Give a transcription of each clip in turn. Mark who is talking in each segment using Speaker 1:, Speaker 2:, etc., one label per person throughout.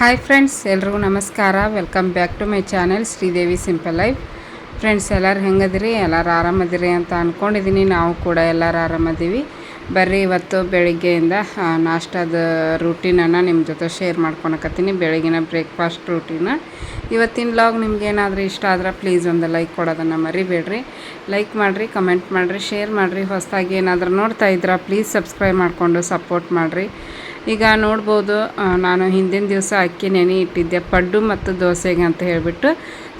Speaker 1: Hi friends, ಎಲ್ರಿಗೂ ನಮಸ್ಕಾರ. Welcome back to my channel Sridevi simple life. Friends, ಎಲ್ಲರೂ ಹೆಂಗದಿರಿ? ಎಲ್ಲರೂ ಆರಾಮದಿರಿ ಅಂತ ಅಂದ್ಕೊಂಡಿದ್ದೀನಿ. ನಾವು ಕೂಡ ಎಲ್ಲರೂ ಆರಾಮದೀವಿ. ಬರ್ರಿ, ಇವತ್ತು ಬೆಳಿಗ್ಗೆಯಿಂದ ನಾಷ್ಟದ ರೂಟೀನನ್ನು ನಿಮ್ಮ ಜೊತೆ ಶೇರ್ ಮಾಡ್ಕೊಳಕತ್ತೀನಿ. ಬೆಳಗಿನ ಬ್ರೇಕ್ಫಾಸ್ಟ್ ರೂಟೀನ. ಇವತ್ತಿನ ವ್ಲಾಗ್ ನಿಮ್ಗೆ ಏನಾದರೂ ಇಷ್ಟ ಆದ್ರೆ ಪ್ಲೀಸ್ ಒಂದು ಲೈಕ್ ಕೊಡೋದನ್ನು ಮರಿಬೇಡ್ರಿ. ಲೈಕ್ ಮಾಡಿರಿ, ಕಮೆಂಟ್ ಮಾಡಿರಿ, ಶೇರ್ ಮಾಡಿರಿ. ಹೊಸದಾಗಿ ಏನಾದರೂ ನೋಡ್ತಾ ಇದ್ರೆ ಪ್ಲೀಸ್ ಸಬ್ಸ್ಕ್ರೈಬ್ ಮಾಡಿಕೊಂಡು ಸಪೋರ್ಟ್ ಮಾಡಿರಿ. ಈಗ ನೋಡ್ಬೋದು, ನಾನು ಹಿಂದಿನ ದಿವಸ ಅಕ್ಕಿ ನೆನೆ ಇಟ್ಟಿದ್ದೆ ಪಡ್ಡು ಮತ್ತು ದೋಸೆಗೆ ಅಂತ ಹೇಳಿಬಿಟ್ಟು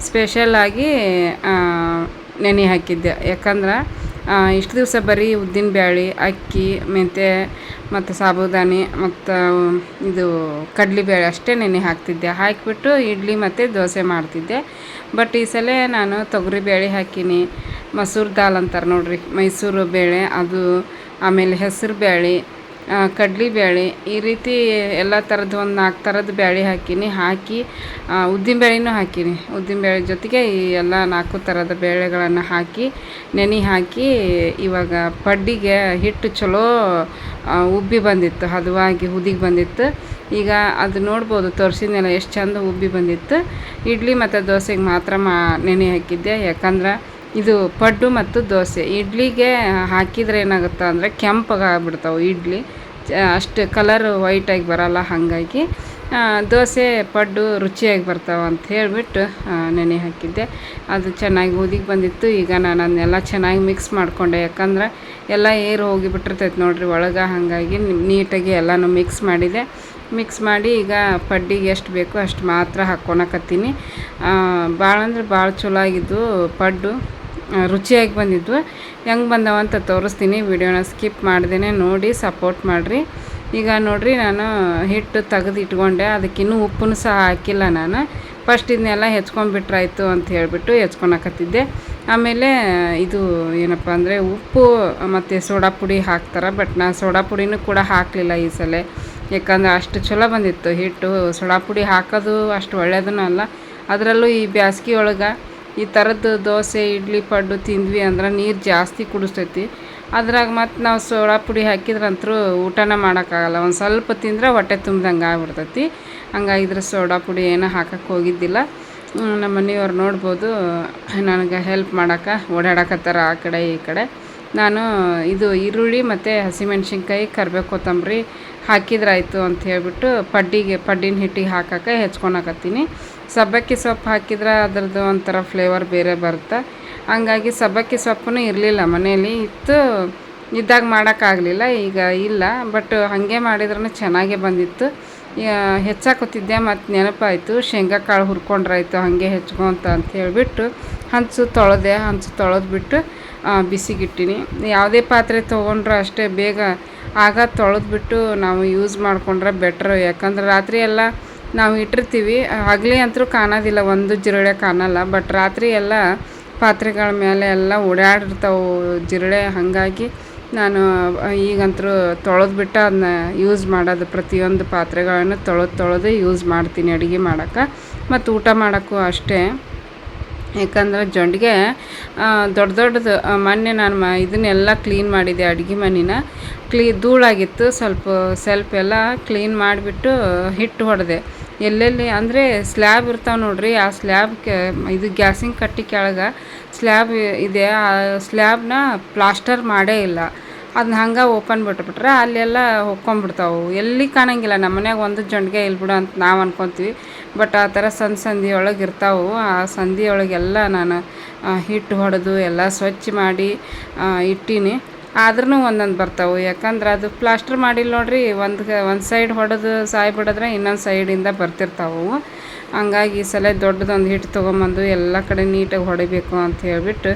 Speaker 1: ಸ್ಪೆಷಲಾಗಿ ನೆನೆ ಹಾಕಿದ್ದೆ. ಯಾಕಂದ್ರೆ ಇಷ್ಟು ದಿವಸ ಬರೀ ಉದ್ದಿನ ಬ್ಯಾಳೆ, ಅಕ್ಕಿ, ಮೆಂತ್ಯ ಮತ್ತು ಸಾಬುದಾನಿ ಮತ್ತು ಇದು ಕಡಲೆಬೇಳೆ ಅಷ್ಟೇ ನೆನೆ ಹಾಕ್ತಿದ್ದೆ. ಹಾಕಿಬಿಟ್ಟು ಇಡ್ಲಿ ಮತ್ತು ದೋಸೆ ಮಾಡ್ತಿದ್ದೆ. ಬಟ್ ಈ ಸಲ ನಾನು ತೊಗರಿ ಬೇಳೆ ಹಾಕೀನಿ. ಮಸೂರು ದಾಲ್ ಅಂತಾರೆ ನೋಡಿರಿ, ಮೈಸೂರು ಬೇಳೆ ಅದು, ಆಮೇಲೆ ಹೆಸರು ಬೇಳೆ, ಕಡಲೆಬೇಳೆ, ಈ ರೀತಿ ಎಲ್ಲ ಥರದ್ದು ಒಂದು 4 ಥರದ ಬೇಳೆ ಹಾಕಿ ಉದ್ದಿನಬೇಳೆನೂ ಹಾಕೀನಿ. ಉದ್ದಿನಬೇಳೆ ಜೊತೆಗೆ ಈ ಎಲ್ಲ 4 ಥರದ ಬೇಳೆಗಳನ್ನು ಹಾಕಿ ನೆನೆ ಹಾಕಿ ಇವಾಗ ಪಡ್ಡಿಗೆ ಹಿಟ್ಟು ಚಲೋ ಉಬ್ಬಿ ಬಂದಿತ್ತು, ಹದವಾಗಿ ಹುದಿಗೆ ಬಂದಿತ್ತು. ಈಗ ಅದು ನೋಡ್ಬೋದು, ತೋರಿಸಿದ್ನೆಲ್ಲ ಎಷ್ಟು ಚಂದ ಉಬ್ಬಿ ಬಂದಿತ್ತು. ಇಡ್ಲಿ ಮತ್ತು ದೋಸೆಗೆ ಮಾತ್ರ ನೆನೆ ಹಾಕಿದ್ದೆ. ಯಾಕಂದ್ರೆ ಇದು ಪಡ್ಡು ಮತ್ತು ದೋಸೆ ಇಡ್ಲಿಗೆ ಹಾಕಿದರೆ ಏನಾಗುತ್ತೆ ಅಂದರೆ ಕೆಂಪಗಾಗ್ಬಿಡ್ತಾವೆ ಇಡ್ಲಿ, ಅಷ್ಟು ಕಲರ್ ವೈಟಾಗಿ ಬರೋಲ್ಲ. ಹಾಗಾಗಿ ದೋಸೆ ಪಡ್ಡು ರುಚಿಯಾಗಿ ಬರ್ತಾವೆ ಅಂತ ಹೇಳಿಬಿಟ್ಟು ನೆನೆ ಹಾಕಿದ್ದೆ. ಅದು ಚೆನ್ನಾಗಿ ಉದಿಗೆ ಬಂದಿತ್ತು. ಈಗ ನಾನು ಅದನ್ನೆಲ್ಲ ಚೆನ್ನಾಗಿ ಮಿಕ್ಸ್ ಮಾಡಿಕೊಂಡೆ. ಯಾಕಂದ್ರೆ ಎಲ್ಲ ಏರು ಹೋಗಿಬಿಟ್ಟಿರ್ತೈತೆ ನೋಡಿರಿ ಒಳಗೆ. ಹಾಗಾಗಿ ನೀಟಾಗಿ ಎಲ್ಲನೂ ಮಿಕ್ಸ್ ಮಾಡಿದೆ. ಮಿಕ್ಸ್ ಮಾಡಿ ಈಗ ಪಡ್ಡಿಗೆ ಎಷ್ಟು ಬೇಕೋ ಅಷ್ಟು ಮಾತ್ರ ಹಾಕ್ಕೊಳಕತ್ತೀನಿ. ಭಾಳ ಅಂದ್ರೆ ಭಾಳ ಚಲೋ ಆಗಿದ್ದು ಪಡ್ಡು, ರುಚಿಯಾಗಿ ಬಂದಿದ್ವು. ಹೆಂಗೆ ಬಂದವಂತ ತೋರಿಸ್ತೀನಿ. ವಿಡಿಯೋನ ಸ್ಕಿಪ್ ಮಾಡ್ದೇ ನೋಡಿ ಸಪೋರ್ಟ್ ಮಾಡಿರಿ. ಈಗ ನೋಡಿರಿ, ನಾನು ಹಿಟ್ಟು ತೆಗೆದು ಇಟ್ಕೊಂಡೆ. ಅದಕ್ಕಿನ್ನೂ ಉಪ್ಪನ್ನು ಸಹ ಹಾಕಿಲ್ಲ ನಾನು. ಫಸ್ಟ್ ಇದನ್ನೆಲ್ಲ ಹೆಚ್ಕೊಂಡ್ಬಿಟ್ರಾಯ್ತು ಅಂತ ಹೇಳಿಬಿಟ್ಟು ಹೆಚ್ಕೊಳಕತ್ತಿದ್ದೆ. ಆಮೇಲೆ ಇದು ಏನಪ್ಪ ಅಂದರೆ ಉಪ್ಪು ಮತ್ತು ಸೋಡಾ ಪುಡಿ ಹಾಕ್ತಾರೆ. ಬಟ್ ನಾನು ಸೋಡಾ ಪುಡಿನೂ ಕೂಡ ಹಾಕಲಿಲ್ಲ ಈ ಸಲ. ಯಾಕಂದ್ರೆ ಅಷ್ಟು ಚಲೋ ಬಂದಿತ್ತು ಹಿಟ್ಟು. ಸೋಡಾ ಪುಡಿ ಹಾಕೋದು ಅಷ್ಟು ಒಳ್ಳೆಯದೂ ಅಲ್ಲ. ಅದರಲ್ಲೂ ಈ ಬ್ಯಾಸ್ಗೆ ಒಳಗೆ ಈ ಥರದ್ದು ದೋಸೆ, ಇಡ್ಲಿ, ಪಡ್ಡು ತಿಂದ್ವಿ ಅಂದ್ರೆ ನೀರು ಜಾಸ್ತಿ ಕುಡಿಸ್ತೈತಿ. ಅದ್ರಾಗ ಮತ್ತು ನಾವು ಸೋಡಾ ಪುಡಿ ಹಾಕಿದ್ರಂತರೂ ಊಟನ ಮಾಡೋಕ್ಕಾಗಲ್ಲ. ಒಂದು ಸ್ವಲ್ಪ ತಿಂದರೆ ಹೊಟ್ಟೆ ತುಂಬ್ದಂಗೆ ಆಗ್ಬಿಡ್ತೈತಿ. ಹಂಗಾಗಿದ್ರೆ ಸೋಡಾ ಪುಡಿ ಏನೂ ಹಾಕಕ್ಕೆ ಹೋಗಿದ್ದಿಲ್ಲ. ನಮ್ಮ ಮನೆಯವ್ರು ನೋಡ್ಬೋದು, ನನಗೆ ಹೆಲ್ಪ್ ಮಾಡೋಕೆ ಓಡಾಡಕತ್ತಾರ ಆ ಕಡೆ ಈ ಕಡೆ. ನಾನು ಇದು ಈರುಳ್ಳಿ ಮತ್ತು ಹಸಿಮೆಣ್ಸಿನ್ಕಾಯಿ, ಕರಿಬೇವು, ಕೊತ್ತಂಬರಿ ಹಾಕಿದ್ರಾಯ್ತು ಅಂತ ಹೇಳ್ಬಿಟ್ಟು ಪಡ್ಡಿನ ಹಿಟ್ಟಿಗೆ ಹಾಕೋಕೆ ಹೆಚ್ಕೊಳಕತ್ತೀನಿ. ಸಬ್ಬಕ್ಕಿ ಸೊಪ್ಪು ಹಾಕಿದ್ರೆ ಅದ್ರದ್ದು ಒಂಥರ ಫ್ಲೇವರ್ ಬೇರೆ ಬರುತ್ತೆ. ಹಂಗಾಗಿ ಸಬ್ಬಕ್ಕಿ ಸೊಪ್ಪು ಇರಲಿಲ್ಲ ಮನೇಲಿ. ಇದ್ದಾಗ ಮಾಡೋಕ್ಕಾಗಲಿಲ್ಲ, ಈಗ ಇಲ್ಲ. ಬಟ್ ಹಾಗೆ ಮಾಡಿದ್ರೂ ಚೆನ್ನಾಗೇ ಬಂದಿತ್ತು. ಹೆಚ್ಚಾಕೊತಿದ್ದೆ. ಮತ್ತು ನೆನಪಾಯಿತು, ಶೇಂಗಾ ಕಾಳು ಹುರ್ಕೊಂಡ್ರಾಯ್ತು ಹಾಗೆ ಹೆಚ್ಕೊಂತ ಅಂತ ಹೇಳಿಬಿಟ್ಟು ಹಂಚು ತೊಳೆದ್ಬಿಟ್ಟು ಬಿಸಿಗಿಟ್ಟಿನಿ. ಯಾವುದೇ ಪಾತ್ರೆ ತೊಗೊಂಡ್ರೆ ಅಷ್ಟೇ ಬೇಗ ಆಗ ತೊಳೆದ್ಬಿಟ್ಟು ನಾವು ಯೂಸ್ ಮಾಡಿಕೊಂಡ್ರೆ ಬೆಟ್ರು. ಯಾಕಂದ್ರೆ ರಾತ್ರಿ ಎಲ್ಲ ನಾವು ಇಟ್ಟಿರ್ತೀವಿ, ಹಗಲಿ ಅಂತೂ ಕಾಣೋದಿಲ್ಲ, ಒಂದು ಜಿರಳೆ ಕಾಣಲ್ಲ. ಬಟ್ ರಾತ್ರಿ ಎಲ್ಲ ಪಾತ್ರೆಗಳ ಮೇಲೆ ಎಲ್ಲ ಓಡಾಡಿರ್ತಾವೆ ಜಿರಳೆ. ಹಾಗಾಗಿ ನಾನು ಈಗಂತೂ ತೊಳೆದ್ಬಿಟ್ಟು ಅದನ್ನ ಯೂಸ್ ಮಾಡೋದು. ಪ್ರತಿಯೊಂದು ಪಾತ್ರೆಗಳನ್ನು ತೊಳೆದು ಯೂಸ್ ಮಾಡ್ತೀನಿ ಅಡುಗೆ ಮಾಡೋಕ್ಕೆ ಮತ್ತು ಊಟ ಮಾಡೋಕ್ಕೂ ಅಷ್ಟೇ. ಯಾಕಂದ್ರೆ ಜೊಂಡಿಗೆ ದೊಡ್ಡದು ಮೊನ್ನೆ ನಾನು ಇದನ್ನೆಲ್ಲ ಕ್ಲೀನ್ ಮಾಡಿದೆ. ಅಡುಗೆ ಮನೆನ ಧೂಳಾಗಿತ್ತು. ಸ್ವಲ್ಪ ಎಲ್ಲ ಕ್ಲೀನ್ ಮಾಡಿಬಿಟ್ಟು ಹಿಟ್ಟು ಹೊಡೆದೆ. ಎಲ್ಲೆಲ್ಲಿ ಅಂದರೆ ಸ್ಲ್ಯಾಬ್ ಇರ್ತಾವೆ ನೋಡಿರಿ, ಆ ಸ್ಲ್ಯಾಬ್ಗೆ ಇದು ಗ್ಯಾಸಿನ ಕಟ್ಟಿ ಕೆಳಗೆ ಸ್ಲ್ಯಾಬ್ ಇದೆ. ಆ ಸ್ಲ್ಯಾಬ್ನ ಪ್ಲಾಸ್ಟರ್ ಮಾಡೇ ಇಲ್ಲ. ಅದನ್ನ ಹಂಗೆ ಓಪನ್ ಬಿಟ್ಬಿಟ್ರೆ ಅಲ್ಲೆಲ್ಲ ಹೊಕ್ಕೊಂಬಿಡ್ತಾವೆ, ಎಲ್ಲಿ ಕಾಣಂಗಿಲ್ಲ. ನಮ್ಮ ಮನ್ಯಾಗ ಒಂದು ಜೊಂಡಿಗೆ ಇಲ್ಬಿಡು ಅಂತ ನಾವು ಅನ್ಕೊತೀವಿ. ಬಟ್ ಆ ಥರ ಸಂದಿಯೊಳಗೆ ಇರ್ತಾವೆ. ಆ ಸಂದಿಯೊಳಗೆಲ್ಲ ನಾನು ಹಿಟ್ಟು ಹೊಡೆದು ಎಲ್ಲ ಸ್ವಚ್ಛ ಮಾಡಿ ಇಟ್ಟೀನಿ. ಆದ್ರೂ ಒಂದೊಂದು ಬರ್ತಾವೆ. ಯಾಕಂದ್ರೆ ಅದು ಪ್ಲಾಸ್ಟರ್ ಮಾಡಿಲ್ಲ ನೋಡ್ರಿ. ಒಂದು ಸೈಡ್ ಹೊಡೆದು ಬಿಡಿದ್ರೆ ಇನ್ನೊಂದು ಸೈಡಿಂದ ಬರ್ತಿರ್ತಾವೆ. ಹಂಗಾಗಿ ಈ ಸಲ ದೊಡ್ಡದೊಂದು ಹಿಟ್ಟು ತೊಗೊಂಬಂದು ಎಲ್ಲ ಕಡೆ ನೀಟಾಗಿ ಹೊಡಿಬೇಕು ಅಂತ ಹೇಳ್ಬಿಟ್ಟು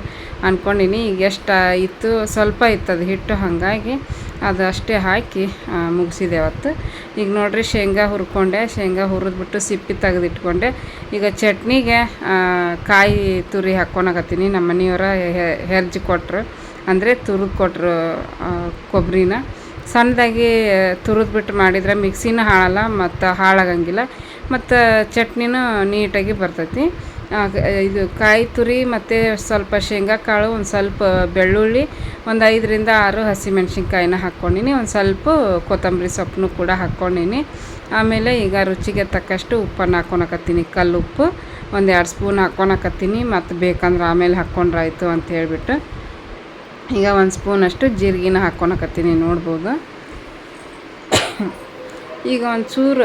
Speaker 1: ಅಂದ್ಕೊಂಡಿನಿ. ಈಗ ಎಷ್ಟು ಇತ್ತು, ಸ್ವಲ್ಪ ಇತ್ತು ಅದು ಹಿಟ್ಟು. ಹಾಗಾಗಿ ಅದು ಅಷ್ಟೇ ಹಾಕಿ ಮುಗಿಸಿದೆ ಅವತ್ತು. ಈಗ ನೋಡಿರಿ, ಶೇಂಗಾ ಹುರ್ಕೊಂಡೆ. ಶೇಂಗಾ ಹುರಿದ್ಬಿಟ್ಟು ಸಿಪ್ಪಿ ತೆಗೆದಿಟ್ಕೊಂಡೆ. ಈಗ ಚಟ್ನಿಗೆ ಕಾಯಿ ತುರಿ ಹಾಕ್ಕೊಳಕತ್ತೀನಿ. ನಮ್ಮ ಮನೆಯವರ ಹೆರ್ಜಿ ಕೊಟ್ಟರು, ಅಂದರೆ ತುರಿದು ಕೊಟ್ಟರು ಕೊಬ್ಬರಿನ. ಸಣ್ಣದಾಗಿ ತುರಿದ್ಬಿಟ್ಟು ಮಾಡಿದರೆ ಮಿಕ್ಸಿನೂ ಹಾಳಲ್ಲ ಮತ್ತು ಹಾಳಾಗಂಗಿಲ್ಲ, ಮತ್ತು ಚಟ್ನಿನೂ ನೀಟಾಗಿ ಬರ್ತೈತಿ. ಇದು ಕಾಯಿ ತುರಿ ಮತ್ತು ಸ್ವಲ್ಪ ಶೇಂಗಾ ಕಾಳು, ಒಂದು ಸ್ವಲ್ಪ ಬೆಳ್ಳುಳ್ಳಿ, ಒಂದು 5ರಿಂದ 6 ಹಸಿಮೆಣ್ಸಿನ್ಕಾಯಿನ ಹಾಕ್ಕೊಂಡಿನಿ. ಒಂದು ಸ್ವಲ್ಪ ಕೊತ್ತಂಬರಿ ಸೊಪ್ಪನ್ನು ಕೂಡ ಹಾಕ್ಕೊಂಡಿನಿ. ಆಮೇಲೆ ಈಗ ರುಚಿಗೆ ತಕ್ಕಷ್ಟು ಉಪ್ಪನ್ನು ಹಾಕ್ಕೊಳಕತ್ತೀನಿ. ಕಲ್ಲುಪ್ಪು ಒಂದು 2 ಸ್ಪೂನ್ ಹಾಕ್ಕೊಳಕತ್ತೀನಿ. ಮತ್ತು ಬೇಕಂದ್ರೆ ಆಮೇಲೆ ಹಾಕ್ಕೊಂಡ್ರಾಯ್ತು ಅಂತ ಹೇಳ್ಬಿಟ್ಟು ಈಗ 1 ಸ್ಪೂನಷ್ಟು ಜೀರಿಗೆನ ಹಾಕ್ಕೊಳಕತ್ತೀನಿ, ನೋಡ್ಬೋದು. ಈಗ ಒಂಚೂರು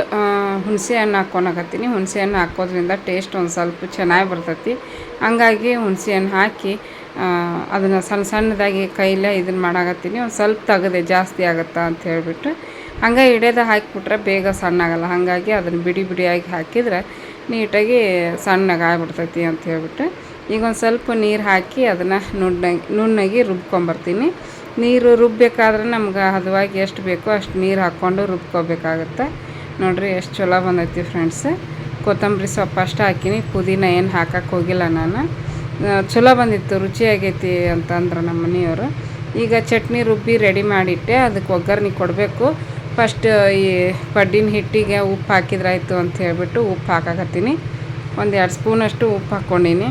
Speaker 1: ಹುಣಸೆ ಹಣ್ಣು ಹಾಕ್ಕೊಳಕತ್ತೀನಿ. ಹುಣಸೆ ಹಣ್ಣು ಹಾಕೋದ್ರಿಂದ ಟೇಸ್ಟ್ ಒಂದು ಸ್ವಲ್ಪ ಚೆನ್ನಾಗಿ ಬರ್ತೈತಿ. ಹಂಗಾಗಿ ಹುಣಸೆ ಹಣ್ಣು ಹಾಕಿ ಅದನ್ನು ಸಣ್ಣ ಸಣ್ಣದಾಗಿ ಕೈಲೇ ಇದನ್ನು ಮಾಡಾಕತ್ತೀನಿ. ಒಂದು ಸ್ವಲ್ಪ ತೆಗೆದೆ ಜಾಸ್ತಿ ಆಗುತ್ತಾ ಅಂತ ಹೇಳ್ಬಿಟ್ಟು ಹಂಗೆ ಹಿಡಿಯೋದು ಹಾಕಿಬಿಟ್ರೆ ಬೇಗ ಸಣ್ಣಾಗಲ್ಲ. ಹಾಗಾಗಿ ಅದನ್ನು ಬಿಡಿ ಬಿಡಿಯಾಗಿ ಹಾಕಿದ್ರೆ ನೀಟಾಗಿ ಸಣ್ಣಗೆ ಆಗ್ಬಿಡ್ತೈತಿ ಅಂತ ಹೇಳ್ಬಿಟ್ಟು ಈಗ ಒಂದು ಸ್ವಲ್ಪ ನೀರು ಹಾಕಿ ಅದನ್ನು ನುಣ್ಣಗೆ ರುಬ್ಕೊಂಬರ್ತೀನಿ. ನೀರು ರುಬ್ಬಬೇಕಾದ್ರೆ ನಮ್ಗೆ ಹದವಾಗಿ ಎಷ್ಟು ಬೇಕೋ ಅಷ್ಟು ನೀರು ಹಾಕ್ಕೊಂಡು ರುಬ್ಕೋಬೇಕಾಗತ್ತೆ. ನೋಡಿರಿ ಎಷ್ಟು ಚಲೋ ಬಂದೈತಿ ಫ್ರೆಂಡ್ಸ್. ಕೊತ್ತಂಬರಿ ಸೊಪ್ಪು ಅಷ್ಟು ಹಾಕಿನಿ, ಪುದೀನ ಏನು ಹಾಕಕ್ಕೆ ಹೋಗಿಲ್ಲ ನಾನು. ಚಲೋ ಬಂದಿತ್ತು, ರುಚಿಯಾಗೈತಿ ಅಂತಂದ್ರೆ ನಮ್ಮ ಮನೆಯವರು. ಈಗ ಚಟ್ನಿ ರುಬ್ಬಿ ರೆಡಿ ಮಾಡಿಟ್ಟೆ, ಅದಕ್ಕೆ ಒಗ್ಗರಣೆ ಕೊಡಬೇಕು. ಫಸ್ಟ್ ಈ ಪಡ್ಡಿನ ಹಿಟ್ಟಿಗೆ ಉಪ್ಪು ಹಾಕಿದ್ರಾಯ್ತು ಅಂತ ಹೇಳ್ಬಿಟ್ಟು ಉಪ್ಪು ಹಾಕಾಕತ್ತೀನಿ. ಒಂದು 2 ಸ್ಪೂನಷ್ಟು ಉಪ್ಪು ಹಾಕ್ಕೊಂಡೀನಿ.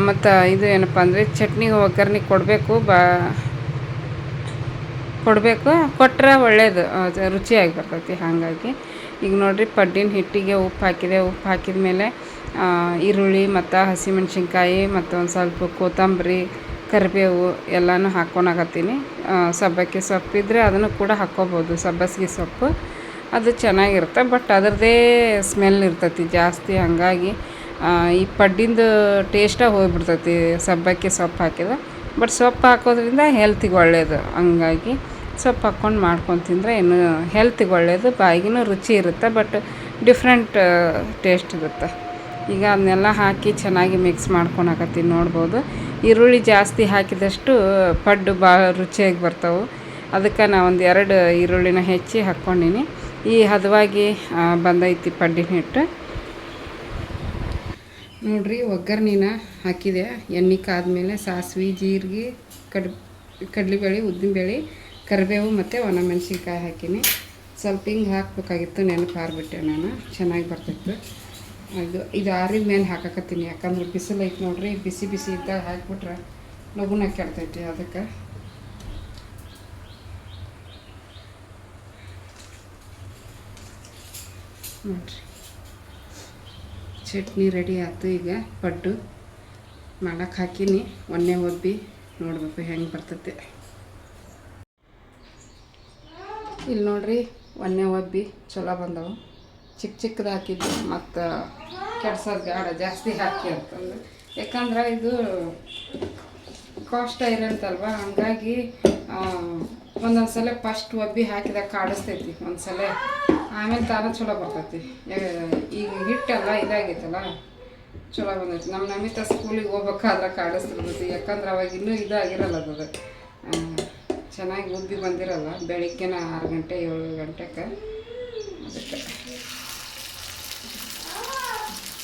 Speaker 1: ಮತ್ತು ಇದು ಏನಪ್ಪ ಅಂದರೆ ಚಟ್ನಿಗೆ ಒಗ್ಗರಣೆ ಕೊಡಬೇಕು, ಕೊಟ್ಟರೆ ಒಳ್ಳೆಯದು, ರುಚಿಯಾಗಿ ಬರ್ತೈತಿ. ಹಾಗಾಗಿ ಈಗ ನೋಡಿರಿ ಪಡ್ಡಿನ ಹಿಟ್ಟಿಗೆ ಉಪ್ಪು ಹಾಕಿದೆ. ಉಪ್ಪು ಹಾಕಿದ ಮೇಲೆ ಈರುಳ್ಳಿ ಮತ್ತು ಹಸಿಮೆಣ್ಸಿನ್ಕಾಯಿ ಮತ್ತು ಒಂದು ಸ್ವಲ್ಪ ಕೊತ್ತಂಬರಿ, ಕರಿಬೇವು ಎಲ್ಲನೂ ಹಾಕ್ಕೊಳಕತ್ತೀನಿ. ಸಬ್ಬಕ್ಕಿ ಸೊಪ್ಪಿದ್ರೆ ಅದನ್ನು ಕೂಡ ಹಾಕ್ಕೋಬೋದು. ಸಬ್ಬಸಿಗೆ ಸೊಪ್ಪು ಅದು ಚೆನ್ನಾಗಿರುತ್ತೆ, ಬಟ್ ಅದರದ್ದೇ ಸ್ಮೆಲ್ ಇರ್ತೈತಿ ಜಾಸ್ತಿ. ಹಾಗಾಗಿ ಈ ಪಡ್ಡಿಂದು ಟೇಸ್ಟಾಗಿ ಹೋಗಿಬಿಡ್ತೈತಿ ಸಬ್ಬಕ್ಕಿ ಸೊಪ್ಪು ಹಾಕಿದ್ರೆ. ಬಟ್ ಸೊಪ್ಪು ಹಾಕೋದ್ರಿಂದ ಹೆಲ್ತಿಗೆ ಒಳ್ಳೆಯದು. ಹಂಗಾಗಿ ಸೊಪ್ಪು ಹಾಕ್ಕೊಂಡು ಮಾಡ್ಕೊಂಡು ತಿಂದರೆ ಇನ್ನೂ ಹೆಲ್ತಿಗೆ ಒಳ್ಳೆಯದು, ಬಾಯಿಗೂ ರುಚಿ ಇರುತ್ತೆ, ಬಟ್ ಡಿಫ್ರೆಂಟ್ ಟೇಸ್ಟ್ ಇರುತ್ತೆ. ಈಗ ಅದನ್ನೆಲ್ಲ ಹಾಕಿ ಚೆನ್ನಾಗಿ ಮಿಕ್ಸ್ ಮಾಡ್ಕೊಳಕತ್ತೀನಿ, ನೋಡ್ಬೋದು. ಈರುಳ್ಳಿ ಜಾಸ್ತಿ ಹಾಕಿದಷ್ಟು ಪಡ್ಡು ಭಾಳ ರುಚಿಯಾಗಿ ಬರ್ತಾವೆ. ಅದಕ್ಕೆ ನಾನು ಒಂದು 2 ಈರುಳ್ಳಿನ ಹೆಚ್ಚಿ ಹಾಕ್ಕೊಂಡಿನಿ. ಈ ಹದವಾಗಿ ಬಂದೈತಿ ಪಡ್ಡಿನ ಹಿಟ್ಟು. ನೋಡಿರಿ ಒಗ್ಗರ್ಣಿನ ಹಾಕಿದೆ. ಎಣ್ಣೆ ಕಾದ್ಮೇಲೆ ಸಾಸಿವೆ, ಜೀರಿಗೆ, ಕಡಲೆಬೇಳೆ, ಉದ್ದಿನಬೇಳೆ, ಕರಿಬೇವು ಮತ್ತು ಒಣಮೆಣ್ಸಿನ್ಕಾಯಿ ಹಾಕೀನಿ. ಸ್ವಲ್ಪ ಹಿಂಗೆ ಹಾಕಬೇಕಾಗಿತ್ತು, ನೆನಪಾರ್ಬಿಟ್ಟೆ ನಾನು. ಚೆನ್ನಾಗಿ ಬರ್ತಿತ್ತು. ಇದು ಆರಿದ ಮೇಲೆ ಹಾಕಕತ್ತೀನಿ, ಯಾಕಂದ್ರೆ ಬಿಸಿಲು ಐತೆ ನೋಡಿರಿ. ಬಿಸಿ ಬಿಸಿ ಇದ್ದಾಗ ಹಾಕಿಬಿಟ್ರೆ ಲಘುನ ಕೆಡ್ತೈತಿ. ಅದಕ್ಕೆ ನೋಡಿರಿ ಚಟ್ನಿ ರೆಡಿ ಆಯ್ತು. ಈಗ ಪಡ್ಡು ಮಾಡಕ್ಕೆ ಹಾಕೀನಿ. ಒನ್ನೆ ಒಬ್ಬಿ ನೋಡಬೇಕು ಹೆಂಗೆ ಬರ್ತೈತೆ. ಇಲ್ಲಿ ನೋಡಿರಿ ಒನ್ನೆ ಒಬ್ಬಿ ಚಲೋ ಬಂದವು. ಚಿಕ್ಕದು ಹಾಕಿದ್ದು, ಮತ್ತು ಕೆಡ್ಸೋದು ಬೇಡ ಜಾಸ್ತಿ ಹಾಕಿ ಅಂತಂದು. ಯಾಕಂದ್ರೆ ಇದು ಕಾಸ್ಟ್ ಇರೋಂತಲ್ವ, ಹಂಗಾಗಿ ಒಂದೊಂದು ಸಲ ಫಸ್ಟ್ ಒಬ್ಬಿ ಹಾಕಿದಾಗ ಕಾಡಿಸ್ತೈತಿ, ಒಂದು ಸಲ ಆಮೇಲೆ ತಾನೇ ಚಲೋ ಬರ್ತೈತಿ. ಈಗ ಹಿಟ್ಟೆಲ್ಲ ಇದಾಗೈತಲ್ಲ, ಚಲೋ ಬಂದೈತಿ. ನಮ್ಮ ನಮಿತ ಸ್ಕೂಲಿಗೆ ಹೋಗ್ಬೇಕಾದ್ರೆ ಕಾಡಿಸ್ತಿರ್ತೈತಿ, ಯಾಕಂದ್ರೆ ಅವಾಗ ಇನ್ನೂ ಇದಾಗಿರಲ್ಲ ಅದು. ಚೆನ್ನಾಗಿ ಉಬ್ಬಿ ಬಂದಿರಲ್ಲ. ಬೆಳಿಗ್ಗೆನ 6 ಗಂಟೆ 7 ಗಂಟೆಗೆ. ಅದಕ್ಕೆ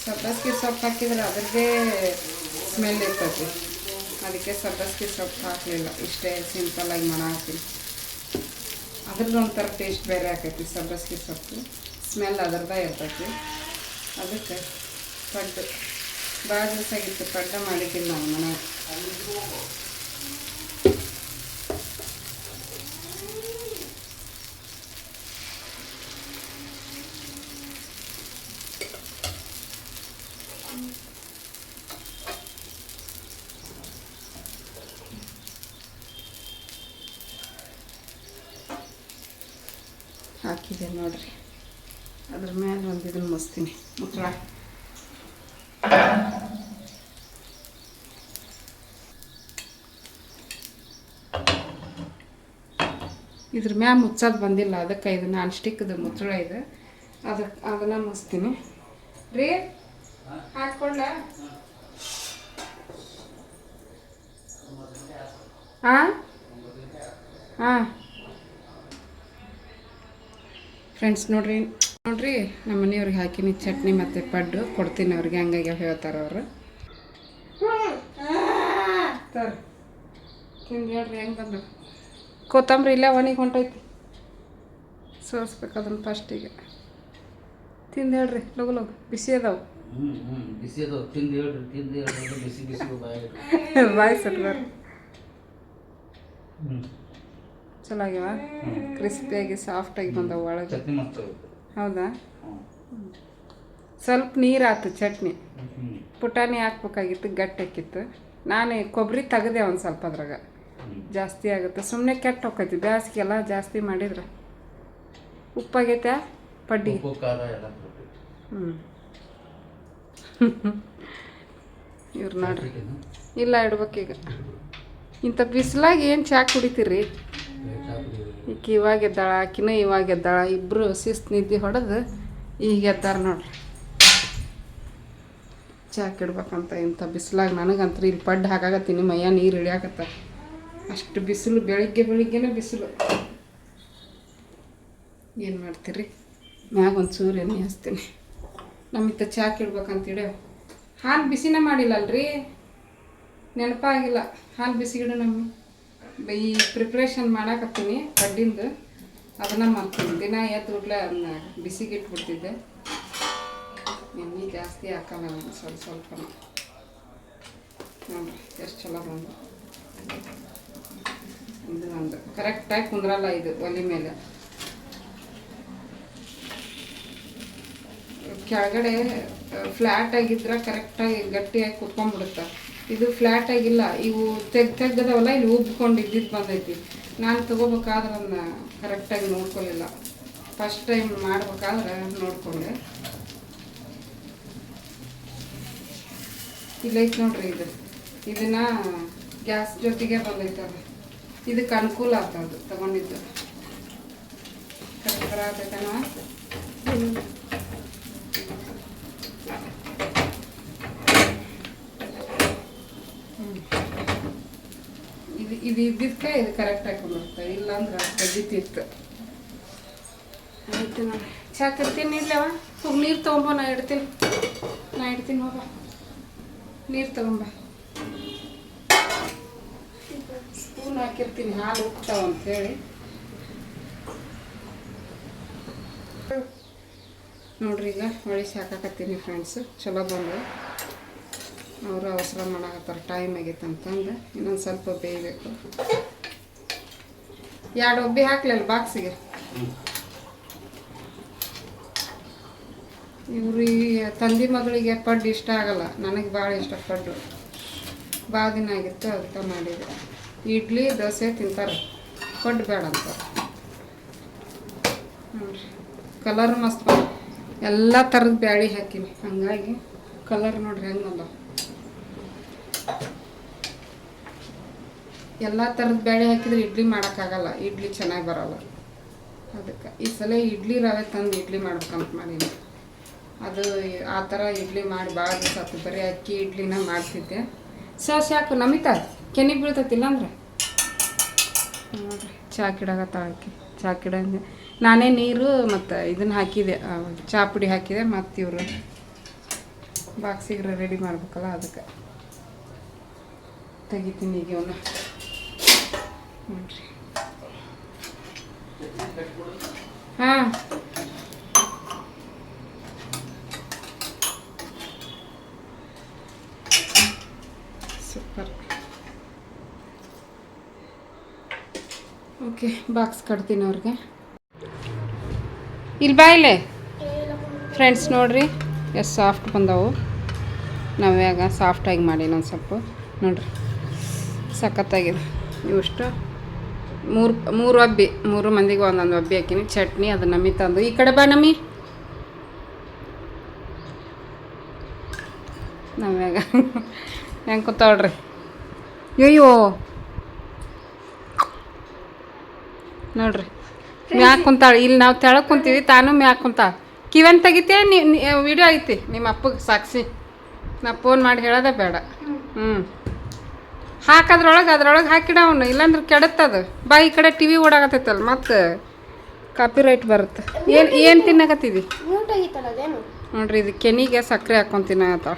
Speaker 1: ಸಬ್ಬಸಿಗೆ ಸೊಪ್ಪು ಹಾಕಿದ್ರೆ ಅದರದ್ದೇ ಸ್ಮೆಲ್ ಇರ್ತೈತಿ. ಅದಕ್ಕೆ ಸಬ್ಬಸಿಗೆ ಸೊಪ್ಪು ಹಾಕಲಿಲ್ಲ, ಇಷ್ಟೇ ಸಿಂಪಲ್ಲಾಗಿ ಮಾಡಾಕ್ತೀನಿ. ಅದ್ರದ್ದು ಒಂಥರ ಟೇಸ್ಟ್ ಬೇರೆ ಆಕೈತಿ. ಸಬ್ಬಸಿಗೆ ಸೊಪ್ಪು ಸ್ಮೆಲ್ ಅದರದ್ದೇ ಇರ್ತೈತಿ. ಅದಕ್ಕೆ ಪಡ್ಡು ಭಾಳ ದಿವಸ ಆಗಿತ್ತು ಪಡ್ಡ ಮಾಡಿದ್ದೀನಿ ನಾವು ಮನೆಗೆ. ಹಾಕಿದೆ ನೋಡಿರಿ. ಅದ್ರ ಮೇಲೆ ಒಂದು ಇದನ್ನು ಮುಚ್ತೀನಿ, ಮುಚ್ಚಳ. ಇದ್ರ ಮ್ಯಾಲ ಮುಚ್ಚೋದು ಬಂದಿಲ್ಲ, ಅದಕ್ಕೆ ಇದು ನಾನ್ ಸ್ಟಿಕ್ದು ಮುಚ್ಚಳ ಇದೆ. ಅದನ್ನು ಮುಚ್ತೀನಿ ರೀ. ಹಾಕ್ಕೊಳ್ಳ. ಹಾಂ ಹಾಂ ಫ್ರೆಂಡ್ಸ್ ನೋಡ್ರಿ ನಮ್ಮ ಮನೆಯವ್ರಿಗೆ ಹಾಕಿನಿ ಚಟ್ನಿ ಮತ್ತು ಪಡ್ಡು ಕೊಡ್ತೀನಿ ಅವ್ರಿಗೆ. ಹಂಗಾಗಿ ಹೇಳ್ತಾರೆ ಅವರು. ಸರ್ ತಿಂದು ಹೇಳ್ರಿ ಹೆಂಗೆ ಬಂದು. ಕೊತ್ತಂಬರಿ ಇಲ್ಲೇ ಒಣಗಿ ಹೊಂಟೈತಿ, ಸೋಸ್ಬೇಕು ಅದನ್ನು ಫಸ್ಟಿಗೆ. ತಿಂದು ಹೇಳ್ರಿ, ಲಗು ಬಿಸಿ ಅದಾವು.
Speaker 2: ಬಿಸಿ ಅದು ತಿಂದು ಹೇಳ್ರಿ ಬಿಸಿ ಬಿಸಿ
Speaker 1: ಬಾಯ್ ಸಟ್ಗಾರ ಚಲೋ ಆಗ್ಯಾವ ಕ್ರಿಸ್ಪಿಯಾಗಿ ಸಾಫ್ಟಾಗಿ ಬಂದವು ಒಳಗೆ
Speaker 2: ಚಟ್ನಿ ಮಸ್ತ್
Speaker 1: ಹೌದಾ ಸ್ವಲ್ಪ ನೀರು ಆಯ್ತು ಚಟ್ನಿ ಪುಟಾಣಿ ಹಾಕ್ಬೇಕಾಗಿತ್ತು ಗಟ್ಟಿ ಹಾಕಿತ್ತು ನಾನು ಕೊಬ್ಬರಿ ತೆಗೆದೆ ಒಂದು ಸ್ವಲ್ಪ ಅದ್ರಾಗ ಜಾಸ್ತಿ ಆಗುತ್ತೆ ಸುಮ್ಮನೆ ಕೆಟ್ಟ ಹೋಗ್ತೈತಿ ಬ್ಯಾಸ್ಗೆಲ್ಲ ಜಾಸ್ತಿ ಮಾಡಿದ್ರೆ ಉಪ್ಪಾಗೈತೆ ಪಡ್ಡಿ ಇವ್ರು ನೋಡ್ರಿ ಇಲ್ಲ ಇಡ್ಬೇಕೀಗ ಇಂಥ ಬಿಸಿಲಾಗ ಏನು ಚಾ ಕುಡಿತೀರಿ ಈಕೆ ಇವಾಗ ಎದ್ದಾಳ ಆಕಿನ ಇವಾಗ ಎದ್ದಾಳ ಇಬ್ಬರು ಶಿಸ್ತು ನಿದ್ದೆ ಹೊಡೆದು ಈಗ ಎದ್ದಾರ ನೋಡ್ರಿ ಚಾ ಇಡ್ಬೇಕಂತ ಇಂಥ ಬಿಸಿಲಾಗ ನನಗಂತೂ ಇಲ್ಲಿ ಪಡ್ಡು ಹಾಕಾಗತ್ತೀನಿ ಮೈಯ ನೀರು ಹಿಡಿಯಾಕತ್ತ ಅಷ್ಟು ಬಿಸಿಲು ಬೆಳಿಗ್ಗೆನೇ ಬಿಸಿಲು ಏನು ಮಾಡ್ತೀರಿ ಮ್ಯಾಗ ಒಂದು ಚೂರು ಎಣ್ಣೆ ಹಚ್ತೀನಿ ನಮ್ಮಿತ್ತ ಚಾ ಇಡ್ಬೇಕಂತಿಡೆ ಹಾಲು ಬಿಸಿನೇ ಮಾಡಿಲ್ಲಲ್ರಿ ನೆನಪಾಗಿಲ್ಲ ಹಾಲು ಬಿಸಿಗಿಡು ನಮ್ಮ ಈ ಪ್ರಿಪ್ರೇಷನ್ ಮಾಡಾಕತ್ತೀನಿ ಪಡ್ಡಿಂದು ಅದನ್ನು ಮಾಡ್ತೀನಿ ದಿನ ಎದ್ದು ಉಡ್ಲೆ ಅದನ್ನ ಬಿಸಿಗಿಟ್ಬಿಡ್ತಿದ್ದೆ ಎಣ್ಣೆ ಜಾಸ್ತಿ ಹಾಕಲ್ಲ ನಾನು ಸ್ವಲ್ಪ ನೋಡ್ರಿ ಎಷ್ಟು ಚಲೋ ಬಂದು ಇದು ಒಂದು ಕರೆಕ್ಟಾಗಿ ಕುಂದ್ರಲ್ಲ ಇದು ಒಲೆ ಮೇಲೆ ಕೆಳಗಡೆ ಫ್ಲ್ಯಾಟ್ ಆಗಿದ್ರೆ ಕರೆಕ್ಟಾಗಿ ಗಟ್ಟಿಯಾಗಿ ಕುತ್ಕೊಂಡ್ಬಿಡುತ್ತೆ ಇದು ಫ್ಲ್ಯಾಟ್ ಆಗಿಲ್ಲ ಇವು ತೆಗ್ದವಲ್ಲ ಇಲ್ಲಿ ಉಬ್ಕೊಂಡು ಇದ್ದಿದ್ದು ಬಂದೈತಿ ನಾನು ತೊಗೋಬೇಕಾದ್ರೆ ಅದನ್ನ ಕರೆಕ್ಟಾಗಿ ನೋಡ್ಕೊಳ್ಳಿಲ್ಲ ಫಸ್ಟ್ ಟೈಮ್ ಮಾಡ್ಬೇಕಾದ್ರೆ ನೋಡಿಕೊಂಡೆ ಇಲ್ಲೈತೆ ನೋಡ್ರಿ ಇದನ್ನ ಗ್ಯಾಸ್ ಜೊತೆಗೆ ಬಂದೈತೆ ಅದು ಇದಕ್ಕೆ ಅನುಕೂಲ ಆಗ್ತದೆ ತಗೊಂಡಿದ್ದು ಕರೆಕ್ಟ್ ಆಗ್ತೈತನ ಇದು ಇದ್ದಿದ್ದಕ್ಕೆ ಇದು ಕರೆಕ್ಟಾಗಿ ಬಂದಿರುತ್ತೆ ಇಲ್ಲಾಂದ್ರೆ ತೆಗಿತಿತ್ತು ಆಯ್ತು ನೋಡಿ ಚಾ ಕರ್ತೀನಿ ಇಲ್ಲವ ಹೋಗಿ ನೀರು ತೊಗೊಂಬ ನಾ ಇಡ್ತೀನಿ ಹೋಗ ನೀರು ತಗೊಂಬ ಸ್ಪೂನ್ ಹಾಕಿರ್ತೀನಿ ಹಾಲು ಉಕ್ತಾವ ಅಂತೇಳಿ ನೋಡ್ರಿ ಈಗ ಹೊಳಿಸಿ ಹಾಕಾಕತ್ತೀನಿ ಫ್ರೆಂಡ್ಸು ಚಲೋ ಬಂದು ಅವರು ಅವಸರ ಮಾಡಾಕತ್ತಾರೆ ಟೈಮ್ ಆಗೈತೆ ಅಂತಂದು ಇನ್ನೊಂದು ಸ್ವಲ್ಪ ಬೇಯಬೇಕು 2 ಒಬ್ಬಿ ಹಾಕ್ಲಿಲ್ಲ ಬಾಕ್ಸಿಗೆ ಇವ್ರು ತಂದೆ ಮಗಳಿಗೆ ಪಡ್ಡು ಇಷ್ಟ ಆಗಲ್ಲ ನನಗೆ ಭಾಳ ಇಷ್ಟ ಪಡ್ಡು ಭಾಳ ದಿನ ಆಗಿತ್ತು ಅದಕ್ಕೆ ಮಾಡಿದೆ ಇಡ್ಲಿ ದೋಸೆ ತಿಂತಾರೆ ಪಡ್ಡು ಬೇಡ ಅಂತಾರೆ ನೋಡ್ರಿ ಕಲರ್ ಮಸ್ತ್ ಎಲ್ಲ ಥರದ ಬ್ಯಾಳಿ ಹಾಕಿನಿ ಹಂಗಾಗಿ ಕಲರ್ ನೋಡ್ರಿ ಹೆಂಗಲ್ಲ ಎಲ್ಲ ಥರದ ಬೇಳೆ ಹಾಕಿದ್ರೆ ಇಡ್ಲಿ ಮಾಡೋಕ್ಕಾಗಲ್ಲ ಇಡ್ಲಿ ಚೆನ್ನಾಗಿ ಬರೋಲ್ಲ ಅದಕ್ಕೆ ಈ ಸಲ ಇಡ್ಲಿ ರವೆ ತಂದು ಇಡ್ಲಿ ಮಾಡ್ಬೇಕಂತ ಮಾಡೀನಿ ಅದು ಆ ಥರ ಇಡ್ಲಿ ಮಾಡಿ ಭಾಳ ದಿವಸ ಆಯ್ತು ಬರೀ ಅಕ್ಕಿ ಇಡ್ಲಿನ ಮಾಡ್ತಿದ್ದೆ ಸಾಕು ನಮಿತಾ ಕೆನಿಗೆ ಬೀಳ್ತೈತಿಲ್ಲ ಅಂದ್ರೆ ನೋಡಿರಿ ಚಾ ಕಿಡಾಕತ್ತಾಳಕ್ಕೆ ಚಾ ಕಿಡಂಗೆ ನಾನೇ ನೀರು ಮತ್ತು ಇದನ್ನು ಹಾಕಿದೆ ಚಾ ಪುಡಿ ಹಾಕಿದೆ ಮತ್ತು ಇವರು ಬಾಕ್ಸಿಗೆ ರೆಡಿ ಮಾಡ್ಬೇಕಲ್ಲ ಅದಕ್ಕೆ ತೆಗಿತೀನಿ ಈಗ ಅವನ್ನ ನೋಡ್ರಿ ಹಾಂ ಸೂಪರ್ ಓಕೆ ಬಾಕ್ಸ್ ಕಟ್ತೀನಿ ಅವ್ರಿಗೆ ಇಲ್ಲಿ ಬಾಯಿಲೆ ಫ್ರೆಂಡ್ಸ್ ನೋಡ್ರಿ ಎಷ್ಟು ಸಾಫ್ಟ್ ಬಂದವು ನಾವ್ಯಾಗ ಸಾಫ್ಟಾಗಿ ಮಾಡಿ ಒಂದು ಸ್ವಲ್ಪ ನೋಡ್ರಿ ಸಖತ್ತಾಗಿದೆ ಇವಷ್ಟು ಮೂರು ಒಬ್ಬಿ 3 ಮಂದಿಗೆ ಒಂದೊಂದು ಒಬ್ಬಿ ಹಾಕಿನಿ ಚಟ್ನಿ ಅದು ನಮ್ಮಿ ತಂದು ಈ ಕಡೆ ಬಾ ನಮ್ಮಿ ನಾವ್ಯಾಗ ಹೆಂಗೆ ಕೂತಾಳ್ರಿ ಅಯ್ಯೋ ನೋಡ್ರಿ ಮ್ಯಾಕ್ ಕುಂತಾಳೆ ಇಲ್ಲಿ ನಾವು ತೆಳಗೆ ಕುಂತೀವಿ ತಾನು ಮ್ಯಾಕ್ ಕುಂತಾಳೆ ಕಿವನ್ ತೆಗಿತೇ ವಿಡಿಯೋ ಐತಿ ನಿಮ್ಮ ಅಪ್ಪಗೆ ಸಾಕ್ಷಿ ನಾ ಫೋನ್ ಮಾಡಿ ಹೇಳೋದೇ ಬೇಡ ಅದ್ರೊಳಗೆ ಹಾಕಿಡ ಅವನು ಇಲ್ಲಾಂದ್ರೆ ಕೆಡತ್ತದು ಬಾ ಈ ಕಡೆ ಟಿ ವಿ ಓಡಾಕತ್ತೈತಲ್ಲ ಮತ್ತು ಕಾಪಿ ರೈಟ್ ಬರುತ್ತೆ ಏನು ತಿನ್ನಕತ್ತಿದಿ ನೋಡ್ರಿ ಇದು ಕೆನಿಗೆ ಸಕ್ಕರೆ ಹಾಕ್ಕೊಂಡು ತಿನ್ನತ್ತಾಳ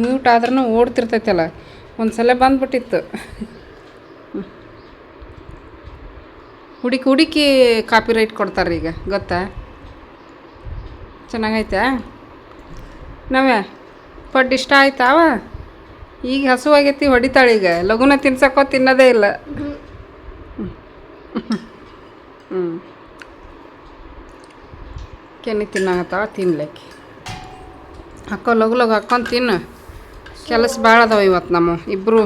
Speaker 1: ಮ್ಯೂಟ್ ಆದ್ರೂ ಓಡ್ತಿರ್ತೈತಲ್ಲ ಒಂದು ಸಲ ಬಂದ್ಬಿಟ್ಟಿತ್ತು ಹುಡುಕಿ ಕಾಪಿ ರೈಟ್ ಕೊಡ್ತಾರೆ ಈಗ ಗೊತ್ತಾ ಚೆನ್ನಾಗೈತಾ ನಾವೇ ಪಡ್ಡು ಇಷ್ಟ ಆಯ್ತಾವ ಈಗ ಹಸುವಾಗೈತಿ ಹೊಡಿತಾಳೆ ಈಗ ಲಘುನ ತಿನ್ಸಕ್ಕೋ ತಿನ್ನೋದೇ ಇಲ್ಲ ಹ್ಞೂ ಕೆನೆ ತಿನ್ನಾಗತ್ತಾವ ತಿನ್ಲಿಕ್ಕೆ ಹಾಕೋ ಲಗು ಲಗು ಹಾಕ್ಕೊಂಡು ತಿನ್ನು ಕೆಲಸ ಭಾಳ ಅದಾವ ಇವತ್ತು ನಮ್ಮ ಇಬ್ಬರು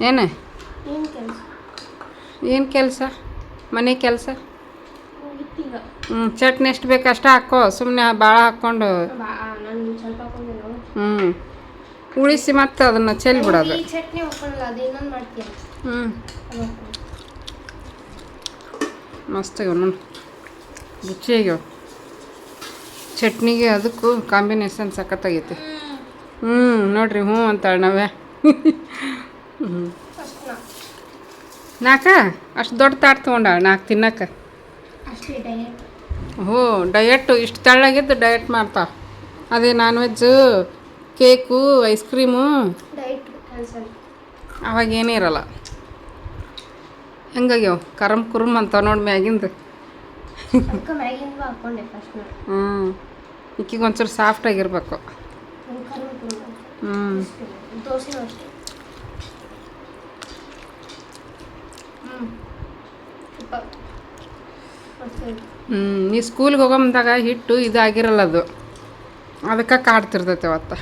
Speaker 1: ಏನು ಏನು ಕೆಲಸ ಮನೆ ಕೆಲಸ ಚಟ್ನಿ ಎಷ್ಟು ಬೇಕು ಅಷ್ಟು ಹಾಕೋ ಸುಮ್ಮನೆ ಭಾಳ ಹಾಕ್ಕೊಂಡು ಉಳಿಸಿ ಮತ್ತೆ ಅದನ್ನು ಚೆಲ್ಲಿ ಬಿಡೋದು ಮಸ್ತ್ ಆಗ್ಯಾವ ನೋಡಿ ರುಚಿ ಆಗ್ಯಾವ ಚಟ್ನಿಗೆ ಅದಕ್ಕೂ ಕಾಂಬಿನೇಷನ್ ಸಖತ್ತಾಗೈತಿ ನೋಡ್ರಿ ಹ್ಞೂ ಅಂತಾಳೆ ನಾವೇ ನಾಲ್ಕ ಅಷ್ಟು ದೊಡ್ಡ ತಾಟ್ ತೊಗೊಂಡಾಳ 4 ತಿನ್ನಕ್ಕೆ ಹೋ ಡಯೆಟ್ಟು ಇಷ್ಟು ತೆಳ್ಳಗಿದ್ದು ಡಯೆಟ್ ಮಾಡ್ತಾವ ಅದೇ non veg cake ice cream ಅವಾಗ ಏನೇ ಇರಲ್ಲ ಹೆಂಗಾಗ್ಯಾವ ಕುರುಮ್ ಅಂತಾವ ನೋಡಿ ಮ್ಯಾಗಿಂದು ಈಕಿಗೆ ಒಂಚೂರು ಸಾಫ್ಟ್ ಆಗಿರ್ಬೇಕು ನೀ ಸ್ಕೂಲ್ಗೆ ಹೋಗೋ ಮುಂದಾಗ ಹಿಟ್ಟು ಇದಾಗಿರಲ್ಲ ಅದು ಅದಕ್ಕೆ ಕಾಡ್ತಿರ್ತೈತೆ ಅವತ್ತು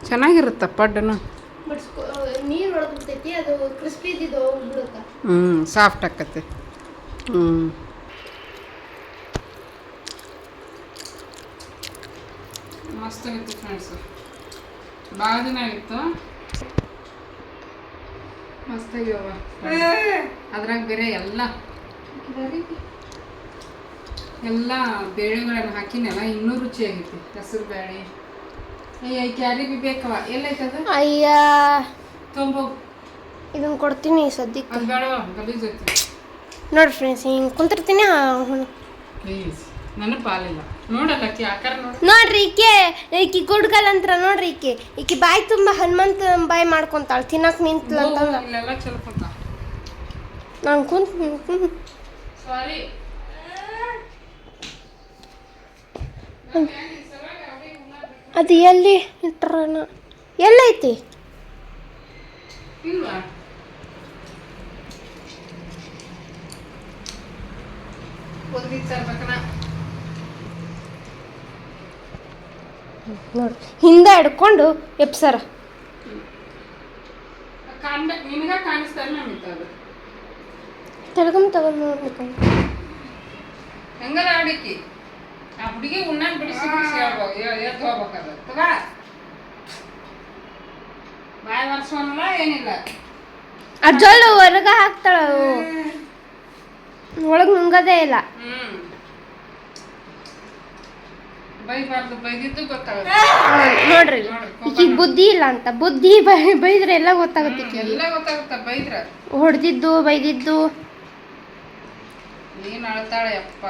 Speaker 1: ಚೆನ್ನಾಗಿರುತ್ತೆ ಪಡ್ಡನು ಸಾಫ್ಟ್ ಆಕತಿ ಮಸ್ತ್ ಆಗಿತ್ತು ಫ್ರೆಂಡ್ಸ್ ಭಾಳ ದಿನ ಆಗಿತ್ತು ಮಸ್ತಾಗ್ಯವ ಅದ್ರಾಗ ಬೇರೆ ಎಲ್ಲ ಬೇಳೆಗಳನ್ನು ಹಾಕಿನೆಲ್ಲ ಇನ್ನೂ ರುಚಿಯಾಗೈತಿ ಹೆಸರು ಬೇಳೆ ಅಯ್ಯ ಕ್ಯಾರಿ ಬಿ ಬೇಕವ ಎಲ್ಲೈತದ
Speaker 3: ಅಯ್ಯ
Speaker 1: ತೊಂಬೋ
Speaker 3: ಇದನ್ನ ಕೊಡ್ತೀನಿ ಸದ್ಯಕ್ಕೆ
Speaker 1: ಅದು ಬೇಡವ ಗಲೀಜ್ ಐತಿ
Speaker 3: ನೋಡ್ರಿ ಫ್ರೆಂಡ್ಸ್ ಹಿಂಗೆ ಕುಂತಿರ್ತೀನಿ
Speaker 1: ಪ್ಲೀಸ್ ನನಗೆ ಪಾಲಿಲ್ಲ ನೋಡಲ್ಲ ಆಕಾರ
Speaker 3: ನೋಡ್ರಿ ಈಕಿ ಗುಡ್ಗಲ್ ನೋಡ್ರಿ ಈಕಿ ಬಾಯಿ ತುಂಬ ಹನುಮಂತ ಬಾಯಿ ಮಾಡ್ಕೊಂತಾಳ ತಿನ್ನಕ್ ನಿಂತಲ್ಲ ಅಂತಂದ
Speaker 1: ಇಲ್ಲೆಲ್ಲ ಚಲೋ ಕುಂತ
Speaker 3: ನಾನು ಕುಂತ
Speaker 1: ಸಾರಿ
Speaker 3: ಅದು ಎಲ್ಲಿ ಇಟ್ರನ ಎಲ್ಲೈತಿ
Speaker 1: ಇಲ್ವಾ
Speaker 3: ನೋಡ್ರಿ ಹಿಂದೆ ಹಿಡ್ಕೊಂಡು ಎಪ್ಸರ
Speaker 1: ನಿನಗ ಕಾಣಿಸ್ತಾನೆ
Speaker 3: ತೆಳ್ಕೊಂಡ್ ತಗೊಂಡು ನೋಡ್ಬೇಕು
Speaker 1: ಹೆಂಗದ ಆಡಿಕಿ ಆ ಹುಡುಗಿ ಉಣ್ಣಾನ್ ಬಿಡಿಸಿ ಎದ್ದು ಹೋಗ್ಬೇಕದ ತಗ ಬಾಯಿ ವರ್ಷವಲ್ಲ ಏನಿಲ್ಲ
Speaker 3: ಅಜ್ಜೋಳು ಹೊರಗ ಹಾಕ್ತಾಳ ಒಳಗೆ ನುಂಗದೇ ಇಲ್ಲ
Speaker 1: ಬೈಬಾರ್ದು ಬೈದಿದ್ದು ಗೊತ್ತಾಗುತ್ತೆ
Speaker 3: ನೋಡ್ರಿ ಈಕಿಗೆ ಬುದ್ಧಿ ಇಲ್ಲ ಅಂತ ಬುದ್ಧಿ ಬೈದ್ರೆ ಎಲ್ಲ ಗೊತ್ತಾಗುತ್ತೆ
Speaker 1: ಎಲ್ಲ ಗೊತ್ತಾಗುತ್ತ ಬೈದ್ರ
Speaker 3: ಹೊಡೆದಿದ್ದು ಬೈದಿದ್ದು
Speaker 1: ನೀನು ಅಳ್ತಾಳೆ ಅಪ್ಪ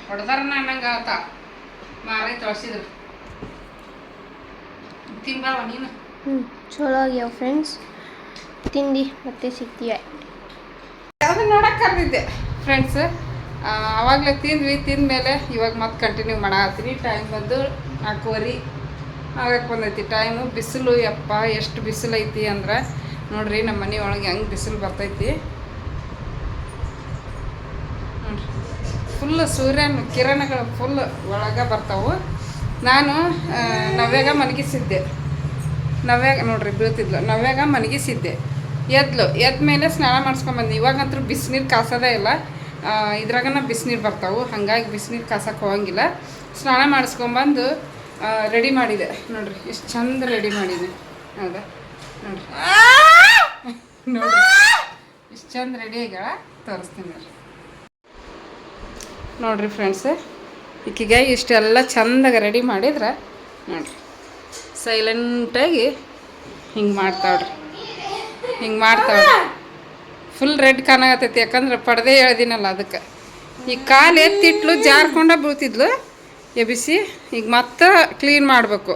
Speaker 1: ಹೊಡೆದಾರ ಅನ್ನಂಗ ಆತ ಮಾರೈ ತೊಳ್ಸಿದ್ರು ತಿನ್ಬಾವ ನೀನು
Speaker 3: ಚಲೋ ಆಗ್ಯಾವ ಫ್ರೆಂಡ್ಸ್ ತಿಂದು ಮತ್ತೆ ಸಿಗ್ತೀವಿ
Speaker 1: ಯಾವ್ದು ನೋಡಕ್ಕೆ ಕರೆದಿದ್ದೆ ಫ್ರೆಂಡ್ಸ್ ಆವಾಗಲೇ ತಿಂದಮೇಲೆ ಇವಾಗ ಮತ್ತೆ ಕಂಟಿನ್ಯೂ ಮಾಡತ್ತೀನಿ ಟೈಮ್ ಬಂದು 4:15 ಆಗಕ್ಕೆ ಬಂದೈತಿ ಟೈಮು ಬಿಸಿಲು ಯಪ್ಪ ಎಷ್ಟು ಬಿಸಿಲು ಐತಿ ಅಂದ್ರೆ ನೋಡ್ರಿ ನಮ್ಮ ಮನೆ ಒಳಗೆ ಹೆಂಗೆ ಬಿಸಿಲು ಬರ್ತೈತಿ ನೋಡ್ರಿ ಫುಲ್ ಸೂರ್ಯನ ಕಿರಣಗಳು ಫುಲ್ ಒಳಗೆ ಬರ್ತಾವೆ ನಾನು ನವ್ಯಾಗ ಮಲಗಿಸಿದ್ದೆ ನವ್ಯಾಗ ನೋಡ್ರಿ ಬೀಳ್ತಿದ್ಲು ನವ್ಯಾಗ ಮಲಗಿಸಿದ್ದೆ ಎದ್ದ ಮೇಲೆ ಸ್ನಾನ ಮಾಡಿಸ್ಕೊಂಬಂದು ಇವಾಗಂತೂ ಬಿಸಿನೀರು ಕಾಸೋದೇ ಇಲ್ಲ ಇದ್ರಾಗನ ಬಿಸಿನೀರು ಬರ್ತಾವೆ ಹಾಗಾಗಿ ಬಿಸಿನೀರು ಕಾಸಕ್ಕೆ ಹೋಗಂಗಿಲ್ಲ ಸ್ನಾನ ಮಾಡಿಸ್ಕೊಂಬಂದು ರೆಡಿ ಮಾಡಿದೆ ನೋಡ್ರಿ ಎಷ್ಟು ಚಂದ ರೆಡಿ ಮಾಡಿದೆ ಹೌದಾ ನೋಡ್ರಿ ಎಷ್ಟು ಚಂದ ರೆಡಿ ಆಗ್ಯಾಳ ತೋರಿಸ್ತೀನಿ ನೋಡ್ರಿ ಫ್ರೆಂಡ್ಸ್ ಈಕಿಗೆ ಇಷ್ಟೆಲ್ಲ ಚಂದಾಗ ರೆಡಿ ಮಾಡಿದ್ರೆ ನೋಡ್ರಿ ಸೈಲೆಂಟಾಗಿ ಹಿಂಗೆ ಮಾಡ್ತಾವ್ರಿ ಫುಲ್ ರೆಡ್ ಕಾಣಾಗತ್ತೈತಿ ಯಾಕಂದ್ರೆ ಪಡ್ದೆ ಹೇಳ್ದಿನಲ್ಲ ಅದಕ್ಕೆ ಈಗ ಕಾಲು ಎತ್ತಿಟ್ಲು ಜಾರ್ಕೊಂಡ ಬೀಳ್ತಿದ್ಲು ಎಬಿಸಿ ಈಗ ಮತ್ತೆ ಕ್ಲೀನ್ ಮಾಡಬೇಕು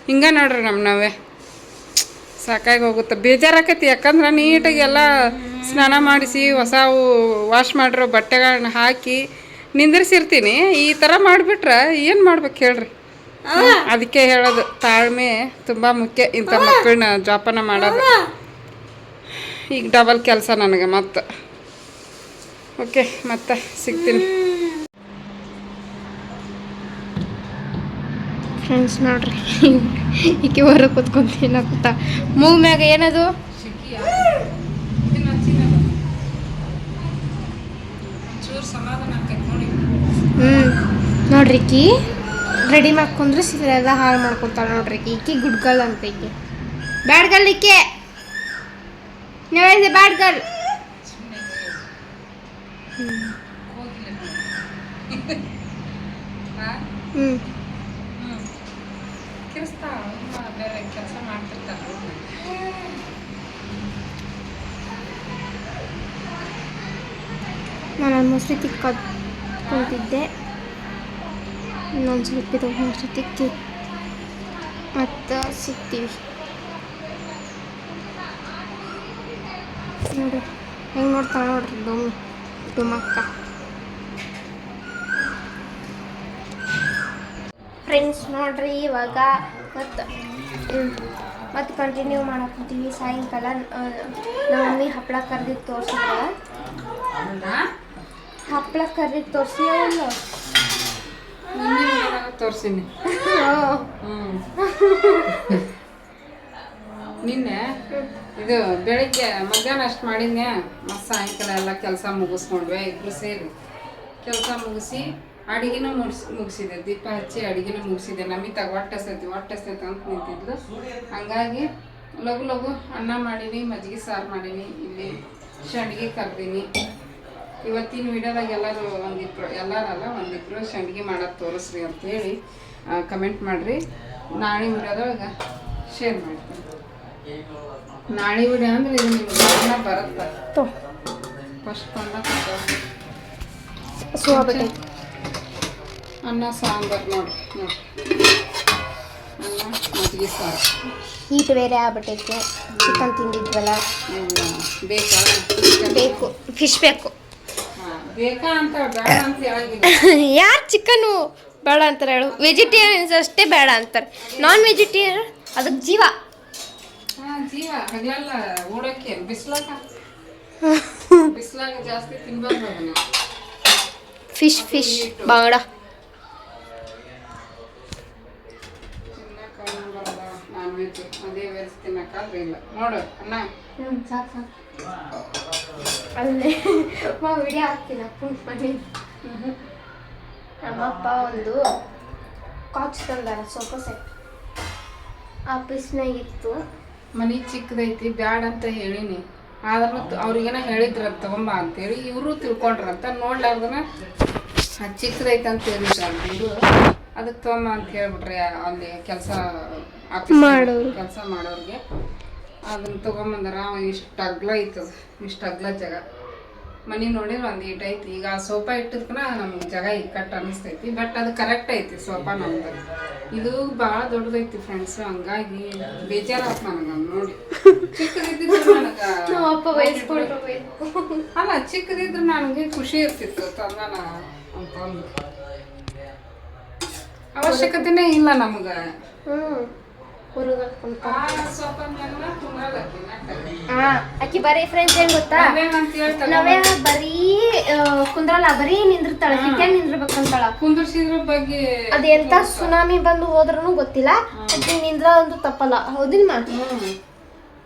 Speaker 1: ಹಿಂಗೆ ನೋಡ್ರಿ ನಾವೇ ಸಾಕಾಗಿ ಹೋಗುತ್ತೆ, ಬೇಜಾರಾಕತಿ. ಯಾಕಂದ್ರೆ ನೀಟಾಗಿ ಎಲ್ಲ ಸ್ನಾನ ಮಾಡಿಸಿ ಹೊಸವು ವಾಶ್ ಮಾಡಿರೋ ಬಟ್ಟೆಗಳನ್ನ ಹಾಕಿ ನಿಂದಿರ್ಸಿರ್ತೀನಿ. ಈ ಥರ ಮಾಡಿಬಿಟ್ರೆ ಏನು ಮಾಡ್ಬೇಕು ಹೇಳ್ರಿ? ಅದಕ್ಕೆ ಹೇಳೋದು, ತಾಳ್ಮೆ ತುಂಬ ಮುಖ್ಯ ಇಂಥ ಮಕ್ಕಳನ್ನ ಜೋಪಾನ ಮಾಡೋದು. ಈಗ ಡಬಲ್ ಕೆಲಸ ನನಗೆ ಮತ್ತೆ. ಓಕೆ, ಮತ್ತೆ ಸಿಗ್ತೀನಿ.
Speaker 3: ಫ್ರೆಂಡ್ಸ್ ನೋಡ್ರಿ, ಈಕೆ ಹೊರಗೆ ಕೂತ್ಕೊಂತೀನಿ ಕೂತ ಮೂಗ್ ಮ್ಯಾಗ ಏನದು ನೋಡ್ರಿ ಈಕಿ ರೆಡಿ ಮಾಡ್ಕೊಂಡ್ರೆ ಎಲ್ಲ ಹಾಳು ಮಾಡ್ಕೊತಾಳೆ ನೋಡ್ರಿ. ಈಕಿ ಗುಡ್ ಗರ್ಲ್ ಅಂತ. ಈಕೆ ಬ್ಯಾಡ್ ಗರ್ಲ್. ಈಕೆ ನೀವಿದೆ ಬ್ಯಾಡ್ ಗರ್ಲ್.
Speaker 1: ಕೆಲಸ ಮಾಡ್ತಿರ್ತಾರೆ.
Speaker 3: ನಾನು ಮೊಸರು ತಿಕ್ಕೊಂತಿದ್ದೆ. ಇನ್ನೊಂದು ಸ್ವಲ್ಪ ಇದು ಮೊಸರು ತಿಕ್ಕಿ ಮತ್ತು ಸಿಗ್ತೀವಿ. ನೋಡಿ ಹೆಂಗೆ ನೋಡ್ತಾಳೆ ನೋಡ್ರಿ ಡುಮಕ್ಕ. ಫ್ರೆಂಡ್ಸ್ ನೋಡ್ರಿ, ಇವಾಗ ಮತ್ತು ಕಂಟಿನ್ಯೂ ಮಾಡಕ್ಕಿದ್ದೀವಿ. ಸಾಯಂಕಾಲ ನಮ್ಮ ಮಮ್ಮಿ ಹಪ್ಪಳ ಕರ್ದಿದ್ದು ತೋರಿಸಿದ್ರೆ, ಹಪ್ಪಳ ಕರ್ದಿದ್ದು ತೋರಿಸಿಲ್ಲ
Speaker 1: ತೋರಿಸಿನಿ. ನಿನ್ನೆ ಇದು ಬೆಳಿಗ್ಗೆ ಮಧ್ಯಾಹ್ನ ಅಷ್ಟು ಮಾಡಿದ್ನೆ. ಮತ್ತು ಸಾಯಂಕಾಲ ಎಲ್ಲ ಕೆಲಸ ಮುಗಿಸ್ಕೊಂಡ್ವಿ ಇಬ್ಬರು ಸೇರಿ. ಕೆಲಸ ಮುಗಿಸಿ ಅಡುಗೆನೂ ಮುಗಿಸಿದೆ, ದೀಪ ಹಚ್ಚಿ ಅಡುಗೆನೂ ಮುಗಿಸಿದೆ. ನಮಿತಾಗ ಹೊಟ್ಟೆ ಹಸ್ತೈತಿ ಅಂತ ನಿಂತಿದ್ಲು. ಹಂಗಾಗಿ ಲಘು ಲಘು ಅನ್ನ ಮಾಡೀನಿ, ಮಜ್ಜಿಗೆ ಸಾರು ಮಾಡೀನಿ. ಇಲ್ಲಿ ಸಂಡ್ಗೆ ಕರ್ದೀನಿ. ಇವತ್ತಿನ ವಿಡಿಯೋದಾಗ ಒಂದಿಬ್ರು ಸಂಡ್ಗೆ ಮಾಡೋದು ತೋರಿಸ್ರಿ ಅಂತೇಳಿ ಕಮೆಂಟ್ ಮಾಡಿರಿ. ನಾಳೆ ವಿಡಿಯೋದೊಳಗೆ ಶೇರ್ ಮಾಡ್ತೀನಿ. ನಾಳೆ ವಿಡಿಯೋ ಅಂದ್ರೆ ಇದು ನಿಮ್ಗೆ ಅನ್ನ ಬರುತ್ತೆ. ಫಸ್ಟ್ ಅನ್ನ ಸಾಂಬಾರು ನೋಡ್ರಿ. ಅನ್ನ ಮಜ್ಜಿಗೆ ಸಾರು.
Speaker 3: ಹೀಟ್ ಬೇರೆ ಆಗ್ಬಿಟ್ಟೈತೆ. ಚಿಕನ್ ತಿಂದಿದ್ವಲ್ಲ, ಬೇಕು ಫಿಶ್ ಬೇಕು.
Speaker 1: ಬೇಕಾ ಅಂತ ಬೇಡ ಅಂತ ಹೇಳಂಗಿಲ್ಲ.
Speaker 3: ಯಾರು ಚಿಕನು ಬೇಡ ಅಂತಾರೆ ಹೇಳು? ವೆಜಿಟೇರಿಯನ್ಸ್ ಅಷ್ಟೇ ಬೇಡ ಅಂತಾರೆ. ನಾನ್ ವೆಜಿಟೇರಿಯನ್ ಅದಕ್ಕೆ ಜೀವ.
Speaker 1: ಜೀವ ಹಗಲೆಲ್ಲ ಓಡೋಕೆ ಬಿಸ್ಲಾಗ ಜಾಸ್ತಿ ತಿನ್ಬಾರ್ದು ಅದನ್ನ.
Speaker 3: ಫಿಶ್ ಬಾಂಗಡ
Speaker 1: ನಾನ್ ವೆಜ್ ಅದೇ ವೆಜ್ ತಿನ್ನಕ್ಕಾದ್ರೆ ಇಲ್ಲ. ನೋಡು ಅನ್ನ
Speaker 3: ಸಾಕು ಅಲ್ಲೇ ವಿಡಿಯೋ ಹಾಕ್ತೀನಿ. ಮನೆ ನಮ್ಮಪ್ಪ ಒಂದು ಕಾಚ್ ತಂದಾರ, ಸೋಫಾ ಸೆಟ್. ಆಫೀಸ್ನಾಗಿತ್ತು.
Speaker 1: ಮನೆ ಚಿಕ್ಕದೈತಿ, ಬ್ಯಾಡ ಅಂತ ಹೇಳಿನಿ. ಆದ್ರೂ ಅವ್ರಿಗೇನ ಹೇಳಿದ್ರ ತಗೊಂಬ ಅಂತೇಳಿ ಇವರು ತಿಳ್ಕೊಂಡ್ರಂತ. ನೋಡ್ಲಾರ್ದನ ಚಿಕ್ಕದೈತೆ ಅಂತ ಹೇಳಿದ್ರ ಇವರು. ಅದಕ್ಕೆ ತಗೊಂಬ ಅಂತ ಹೇಳ್ಬಿಟ್ರಿ ಅಲ್ಲಿ ಕೆಲಸ ಮಾಡೋರಿಗೆ. ಅದನ್ನ ತೊಗೊಂಬಂದಾರ. ಇಷ್ಟು ಅಗ್ಲ ಐತದ, ಇಷ್ಟು ಅಗ್ಲ ಜಾಗ. ಮನೆ ನೋಡಿದ್ರೆ ಒಂದು ಈಟ್ ಐತಿ. ಈಗ ಆ ಸೋಫಾ ಇಟ್ಟಿದ್ಕನ ನಮ್ಗೆ ಜಾಗ ಇಕ್ಕಟ್ಟು ಅನ್ನಿಸ್ತೈತಿ. ಬಟ್ ಅದು ಕರೆಕ್ಟ್ ಐತಿ ಸೋಫಾ ನಮ್ದು. ಇದು ಭಾಳ ದೊಡ್ಡದೈತಿ ಫ್ರೆಂಡ್ಸ್. ಹಂಗಾಗಿ ಬೇಜಾರಾತ್ ನನಗೆ ನೋಡಿ. ಚಿಕ್ಕದಿದ್ದಿದ್ರೆ ನನಗೆ ಅಲ್ಲ, ಚಿಕ್ಕದಿದ್ರೆ ನನಗೆ ಖುಷಿ ಇರ್ತಿತ್ತು ತಂದಾನ ಅಂತಂದು. ಅವಶ್ಯಕತೆನೇ ಇಲ್ಲ ನಮ್ಗೆ.
Speaker 3: ಆಕಿ ಬರೀ ಫ್ರೆಂಡ್ಸ್ ಏನ್ ಗೊತ್ತಾ, ನಾವೇ ಬರೀ ಕುಂದ್ರಲ್ಲ, ಬರೀ ನಿಂದಿರ್ತಾಳೆ. ಕಿಟ್ಯಾಗ ನಿಂದಿರ್ಬೇಕಂತಾಳ.
Speaker 1: ಕುಂದ್ರಸಿದ್ರ ಬಗ್ಗೆ
Speaker 3: ಅದೆಂತ ಸುನಾಮಿ ಬಂದು ಹೋದ್ರೂ ಗೊತ್ತಿಲ್ಲ, ಅಕ್ಕಿ ನಿಂದ್ರಂತೂ ತಪ್ಪಲ್ಲ. ಹೌದಿಲ್ಲ?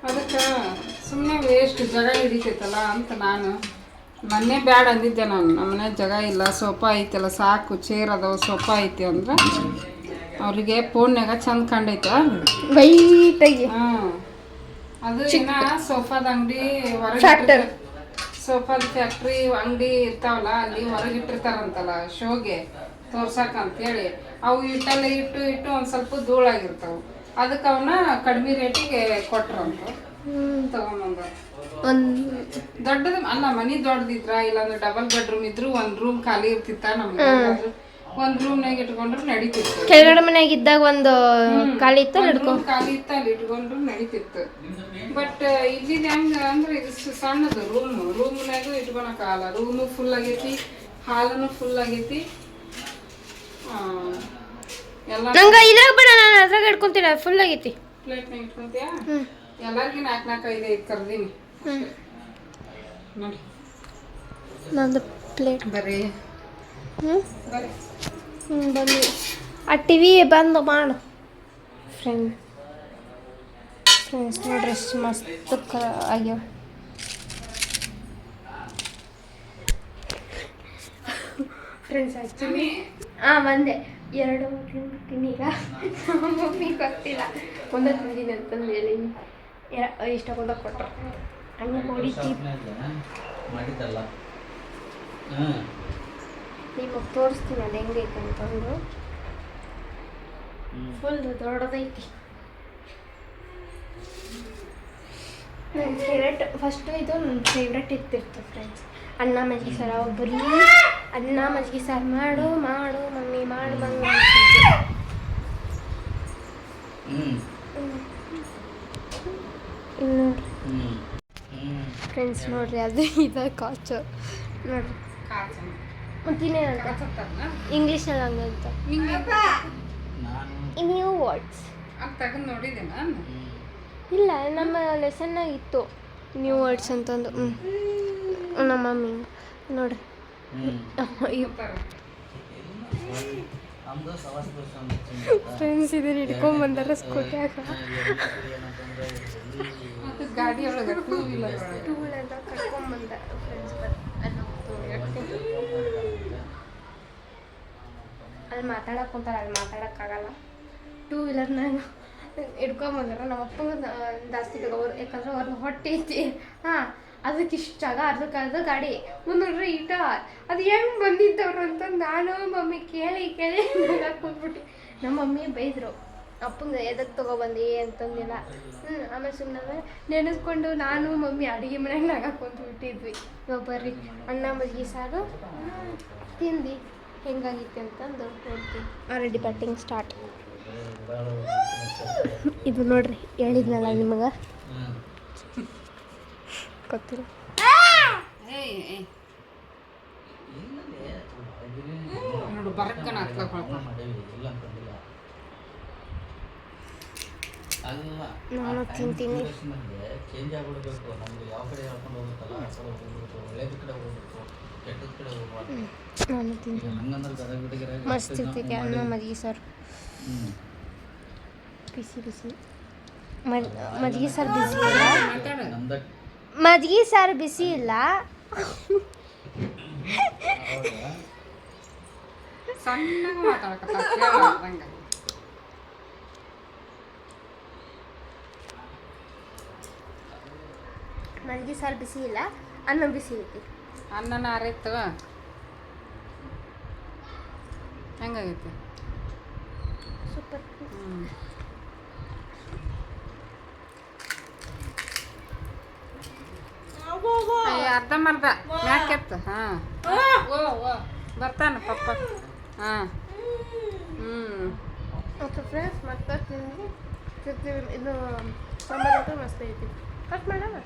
Speaker 1: ಅದಕ್ಕೆ ಸುಮ್ಮನೆ ವೇಸ್ಟ್ ಜಾಗ ಹಿಡಿತೈತಲ್ಲ ಅಂತ ನಾನು ಮೊನ್ನೆ ಬ್ಯಾಡ ಅಂದಿದ್ದೆ. ನಾನು ನಮ್ಮನೆ ಜಾಗ ಇಲ್ಲ, ಸೋಫಾ ಐತಲ್ಲ ಸಾಕು, ಚೇರ್ ಅದಾವ, ಸೋಫಾ ಐತಿ ಅಂದ್ರೆ ಅವ್ರಿಗೆ ಫೋನ್ಯಾಗ ಚಂದ ಕಂಡೈತ
Speaker 3: ವೈಟಾಗಿ.
Speaker 1: ಅದು ಏನ ಸೋಫಾದ ಅಂಗಡಿ ಹೊರಗೆ, ಸೋಫಾದ ಫ್ಯಾಕ್ಟ್ರಿ ಅಂಗಡಿ ಇರ್ತಾವಲ್ಲ, ಅಲ್ಲಿ ಹೊರಗಿಟ್ಟಿರ್ತಾರಂತಲ್ಲ ಶೋಗೆ ತೋರ್ಸಕ್ಕಂತೇಳಿ. ಅವು ಇಟ್ಟಲ್ಲೇ ಇಟ್ಟು ಒಂದು ಸ್ವಲ್ಪ ಧೂಳಾಗಿರ್ತಾವೆ. ಅದಕ್ಕೆ ಅವನ್ನ ಕಡಿಮೆ ರೇಟಿಗೆ ಕೊಟ್ರಂತ ತಗೊಂಬಂದ. ದೊಡ್ಡದ ಅಲ್ಲ, ಮನಿ ದೊಡ್ಡದಿದ್ರ ಇಲ್ಲಾಂದ್ರೆ ಡಬಲ್ ಬೆಡ್ರೂಮ್ ಇದ್ರು ಒಂದು ರೂಮ್ ಖಾಲಿ ಇರ್ತಿತ್ತ ನಮ್ಗೆ. ಒಂದು ರೂಮ್ನಾಗ ಇಟ್ಕೊಂಡ್ರು ನಡೀತಿತ್ತು.
Speaker 3: ಕೆಳಗಡೆ ಮನ್ಯಾಗ ಇದ್ದಾಗ ಒಂದು ಖಾಲಿ ಇತ್ತು ಹಿಡ್ಕೊ
Speaker 1: room ಖಾಲಿ ಇತ್ತು, ಅಲ್ಲಿ ಇಟ್ಕೊಂಡ್ರು ನಡೀತಿತ್ತು. ಬಟ್ ಇಲ್ಲಿ ಹೆಂಗ ಅಂದ್ರೆ ಇದು ಸಣ್ಣದು ರೂಮ್ನಾಗೂ ಇಟ್ಕೊಳಕ್ಕಾಗಲ್ಲ. ರೂಮು ಫುಲ್ ಆಗೈತಿ, ಹಾಲನು ಫುಲ್ ಆಗೈತಿ. ಎಲ್ಲ
Speaker 3: ನಂಗೆ ಇದ್ರಾಗ ಬೇಡ, ನಾನು ಅದ್ರಾಗ ಹಿಡ್ಕೊಂತೀನಿ, ಫುಲ್ ಆಗೈತಿ.
Speaker 1: ಪ್ಲೇಟ್ನಾಗ ಇಟ್ಕೊಂತೀಯಾ? ಎಲ್ಲರಿಗೂ 4-4 5 ಕರ್ದೀನಿ ನೋಡಿ.
Speaker 3: ನಂದು ಪ್ಲೇಟ್
Speaker 1: ಬರ್ರಿ ಬರ್ರಿ.
Speaker 3: ಬನ್ನಿ, ಆ ಟಿವಿ ಬಂದು ಮಾಡು. ಫ್ರೆಂಡ್ಸ್ ನೋಡ್ರಿ ಎಷ್ಟು ಮಸ್ತ್ ಆಗ್ಯಾವ. ಫ್ರೆಂಡ್ಸ್ ಆ್ಯಕ್ಚುಲಿ ಒಂದೇ 2 ತಿಂತೀನಿ ಈಗ. ಮಮ್ಮಿ ಗೊತ್ತಿಲ್ಲ, ಒಂದೇ ತಿಂದಿನಿ ಅಂತಂದು ಹೇಳಿನಿ. ಇಷ್ಟಕೊಂಡ ಕೊಟ್ಟರು ಹಂಗೆ ಹೊಡಿತೀವಿ.
Speaker 2: ಮಾಡಿದ್ದಲ್ಲ
Speaker 3: ನಿಮಗೆ ತೋರಿಸ್ತೀನಿ ಅದು ಹೆಂಗೈತೆ ಅಂತಂದು. ಫುಲ್ ದೊಡ್ಡದೈತಿ. ನನ್ನ ಫೇವ್ರೆಟ್ ಫಸ್ಟು ಇದು ನನ್ನ ಫೇವ್ರೆಟ್ ಇರ್ತಿತ್ತು ಫ್ರೆಂಡ್ಸ್. ಅನ್ನ ಮಜ್ಜಿಗೆ ಸಾರು. ಅವಾಗ ಬರೀ ಅನ್ನ ಮಜ್ಜಿಗೆ ಸಾರು ಮಾಡು ಮಾಡು ಮಮ್ಮಿ ಮಾಡಿ ಬಂದು ಅಂತಿದ್ದೆ. ಇಲ್ಲಿ ನೋಡ್ರಿ ಫ್ರೆಂಡ್ಸ್, ನೋಡ್ರಿ ಅದು ಇದು ಕಾಚು ನೋಡ್ರಿ. ಮತ್ತಿನ್ನೇನಂತ ಇಂಗ್ಲೀಷ್ನಲ್ಲಿ ಹಂಗಂತ ನ್ಯೂ ವರ್ಡ್ಸ್
Speaker 1: ತೆಗೆದು ನೋಡಿದೆ ನಾನು.
Speaker 3: ಇಲ್ಲ, ನಮ್ಮ ಲೆಸನ್ನಾಗ ಇತ್ತು ನ್ಯೂ ವರ್ಡ್ಸ್ ಅಂತಂದು. ನಮ್ಮ ಮಮ್ಮಿ ನೋಡ್ರಿ ಫ್ರೆಂಡ್ಸ್ ಇದನ್ನ ಹಿಡ್ಕೊಂಬಂದಾರ ಸ್ಕೂಟ್ಯಾಗ.
Speaker 1: ಗಾಡಿ ಒಳಗೆ ಟೂ ವೀಲರ್
Speaker 3: ಕರ್ಕೊಂಬಂದ ಫ್ರೆಂಡ್ಸ್. ಅಲ್ಲಿ ಮಾತಾಡಕ್ಕೆ ಕುಂತಾರೆ, ಅಲ್ಲಿ ಮಾತಾಡೋಕ್ಕಾಗಲ್ಲ. 2 ವೀಲರ್ನಾಗ ಹಿಡ್ಕೊಂಬಂದಾರ. ನಮ್ಮ ಅಪ್ಪಂಗೆ ಜಾಸ್ತಿ ತಗೋರು, ಯಾಕಂದ್ರೆ ಅವ್ರನ್ನ ಹೊಟ್ಟೆ ಐತಿ. ಅದಕ್ಕೆ ಇಷ್ಟು ಜಾಗ ಅರ್ಧಕ್ಕರ್ಧ ಗಾಡಿ ಮುಂದೋಡ್ರಿ ಈಟ ಅದು ಹೆಂಗೆ ಬಂದಿದ್ದವ್ರು ಅಂತ ನಾನು ಮಮ್ಮಿ ಕೇಳಿ ಕೂತ್ಬಿಟ್ಟು ನಮ್ಮ ಮಮ್ಮಿ ಬೈದರು. ಅಪ್ಪಂಗೆ ಎದಕ್ಕೆ ತೊಗೊಬಂದು ಅಂತಂದಿಲ್ಲ. ಆಮೇಲೆ ಸುಮ್ಮನೆ ನೆನೆಸ್ಕೊಂಡು ನಾನು ಮಮ್ಮಿ ಅಡುಗೆ ಮನೆಯಾಗ ನಗಕ್ಕೆ ಕುಂತ್ಬಿಟ್ಟಿದ್ವಿ. ಇವಾಗ ಬರ್ರಿ ಅನ್ನ ಮಜ್ಜಿಗೆ ಸಾರು ತಿಂದು ಹೆಂಗಾಗಿತ್ತು ಅಂತಂದು ನೋಡ್ತೀವಿ. Ready batting start. ಇದು ನೋಡ್ರಿ, ಹೇಳಿದ್ನಲ್ಲ ನಿಮಗೆ ಗೊತ್ತಿಲ್ಲ.
Speaker 1: ನೋಡು ಬರಕ್ಕನ
Speaker 3: ನಾನು ತಿಂತೀನಿ.
Speaker 2: ಚೇಂಜ್ ಆಗ್ಬಿಡ್ಬೇಕು. ನಮ್ಗೆ ಯಾವ ಕಡೆ ಹೇಳ್ಕೊಂಡು ಹೋಗುತ್ತಲ್ಲ ಆ ಕಡೆ ಹೋಗ್ಬಿಡ್ಬೇಕು, ಒಳ್ಳೇದ ಕಡೆ ಹೋಗ್ಬೇಕು, ಕೆಟ್ಟದ ಕಡೆ ಹೋಗ್ಬಾರ್ದು.
Speaker 3: ನಾನು ತಿಂತೀನಿ.
Speaker 2: ಹಂಗಂದ್ರೆ ಗದಗಿಡಿಗೆ
Speaker 3: ಮಸ್ತ್ ಇರ್ತೈತಿ ಅನ್ನ ಮಜ್ಜಿಗೆ ಸಾರು. ಬಿಸಿ ಬಿಸಿ ಮಜ್ಜಿಗೆ ಸಾರು ಬಿಸಿ ಇಲ್ಲ. ಮಜ್ಜಿಗೆ ಸಾರು ಬಿಸಿ ಇಲ್ಲ.
Speaker 1: ಸಣ್ಣಗೆ ಮಾತಾಡಕತ್ತ.
Speaker 3: ಮಜ್ಜಿಗೆ ಸಾರು ಬಿಸಿ ಇಲ್ಲ, ಅನ್ನ ಬಿಸಿ ಐತಿ.
Speaker 1: ಅನ್ನನ ಆರೈತು ಹೆಂಗಾಗೈತಿ?
Speaker 3: ಸೂಪರ್.
Speaker 1: ಅರ್ಧಂಬರ್ಧ ಮ್ಯಾಕೆತ್ತು. ಬರ್ತಾನ ಪಪ್ಪ.
Speaker 3: ಓಕೆ ಫ್ರೆಂಡ್ಸ್, ಮತ್ತೆ ತಿಂದು ಇದು ಸಾಂಬಾರು ಮಸ್ತ್ ಐತಿ. ಕಟ್ ಮಾಡೋಣ.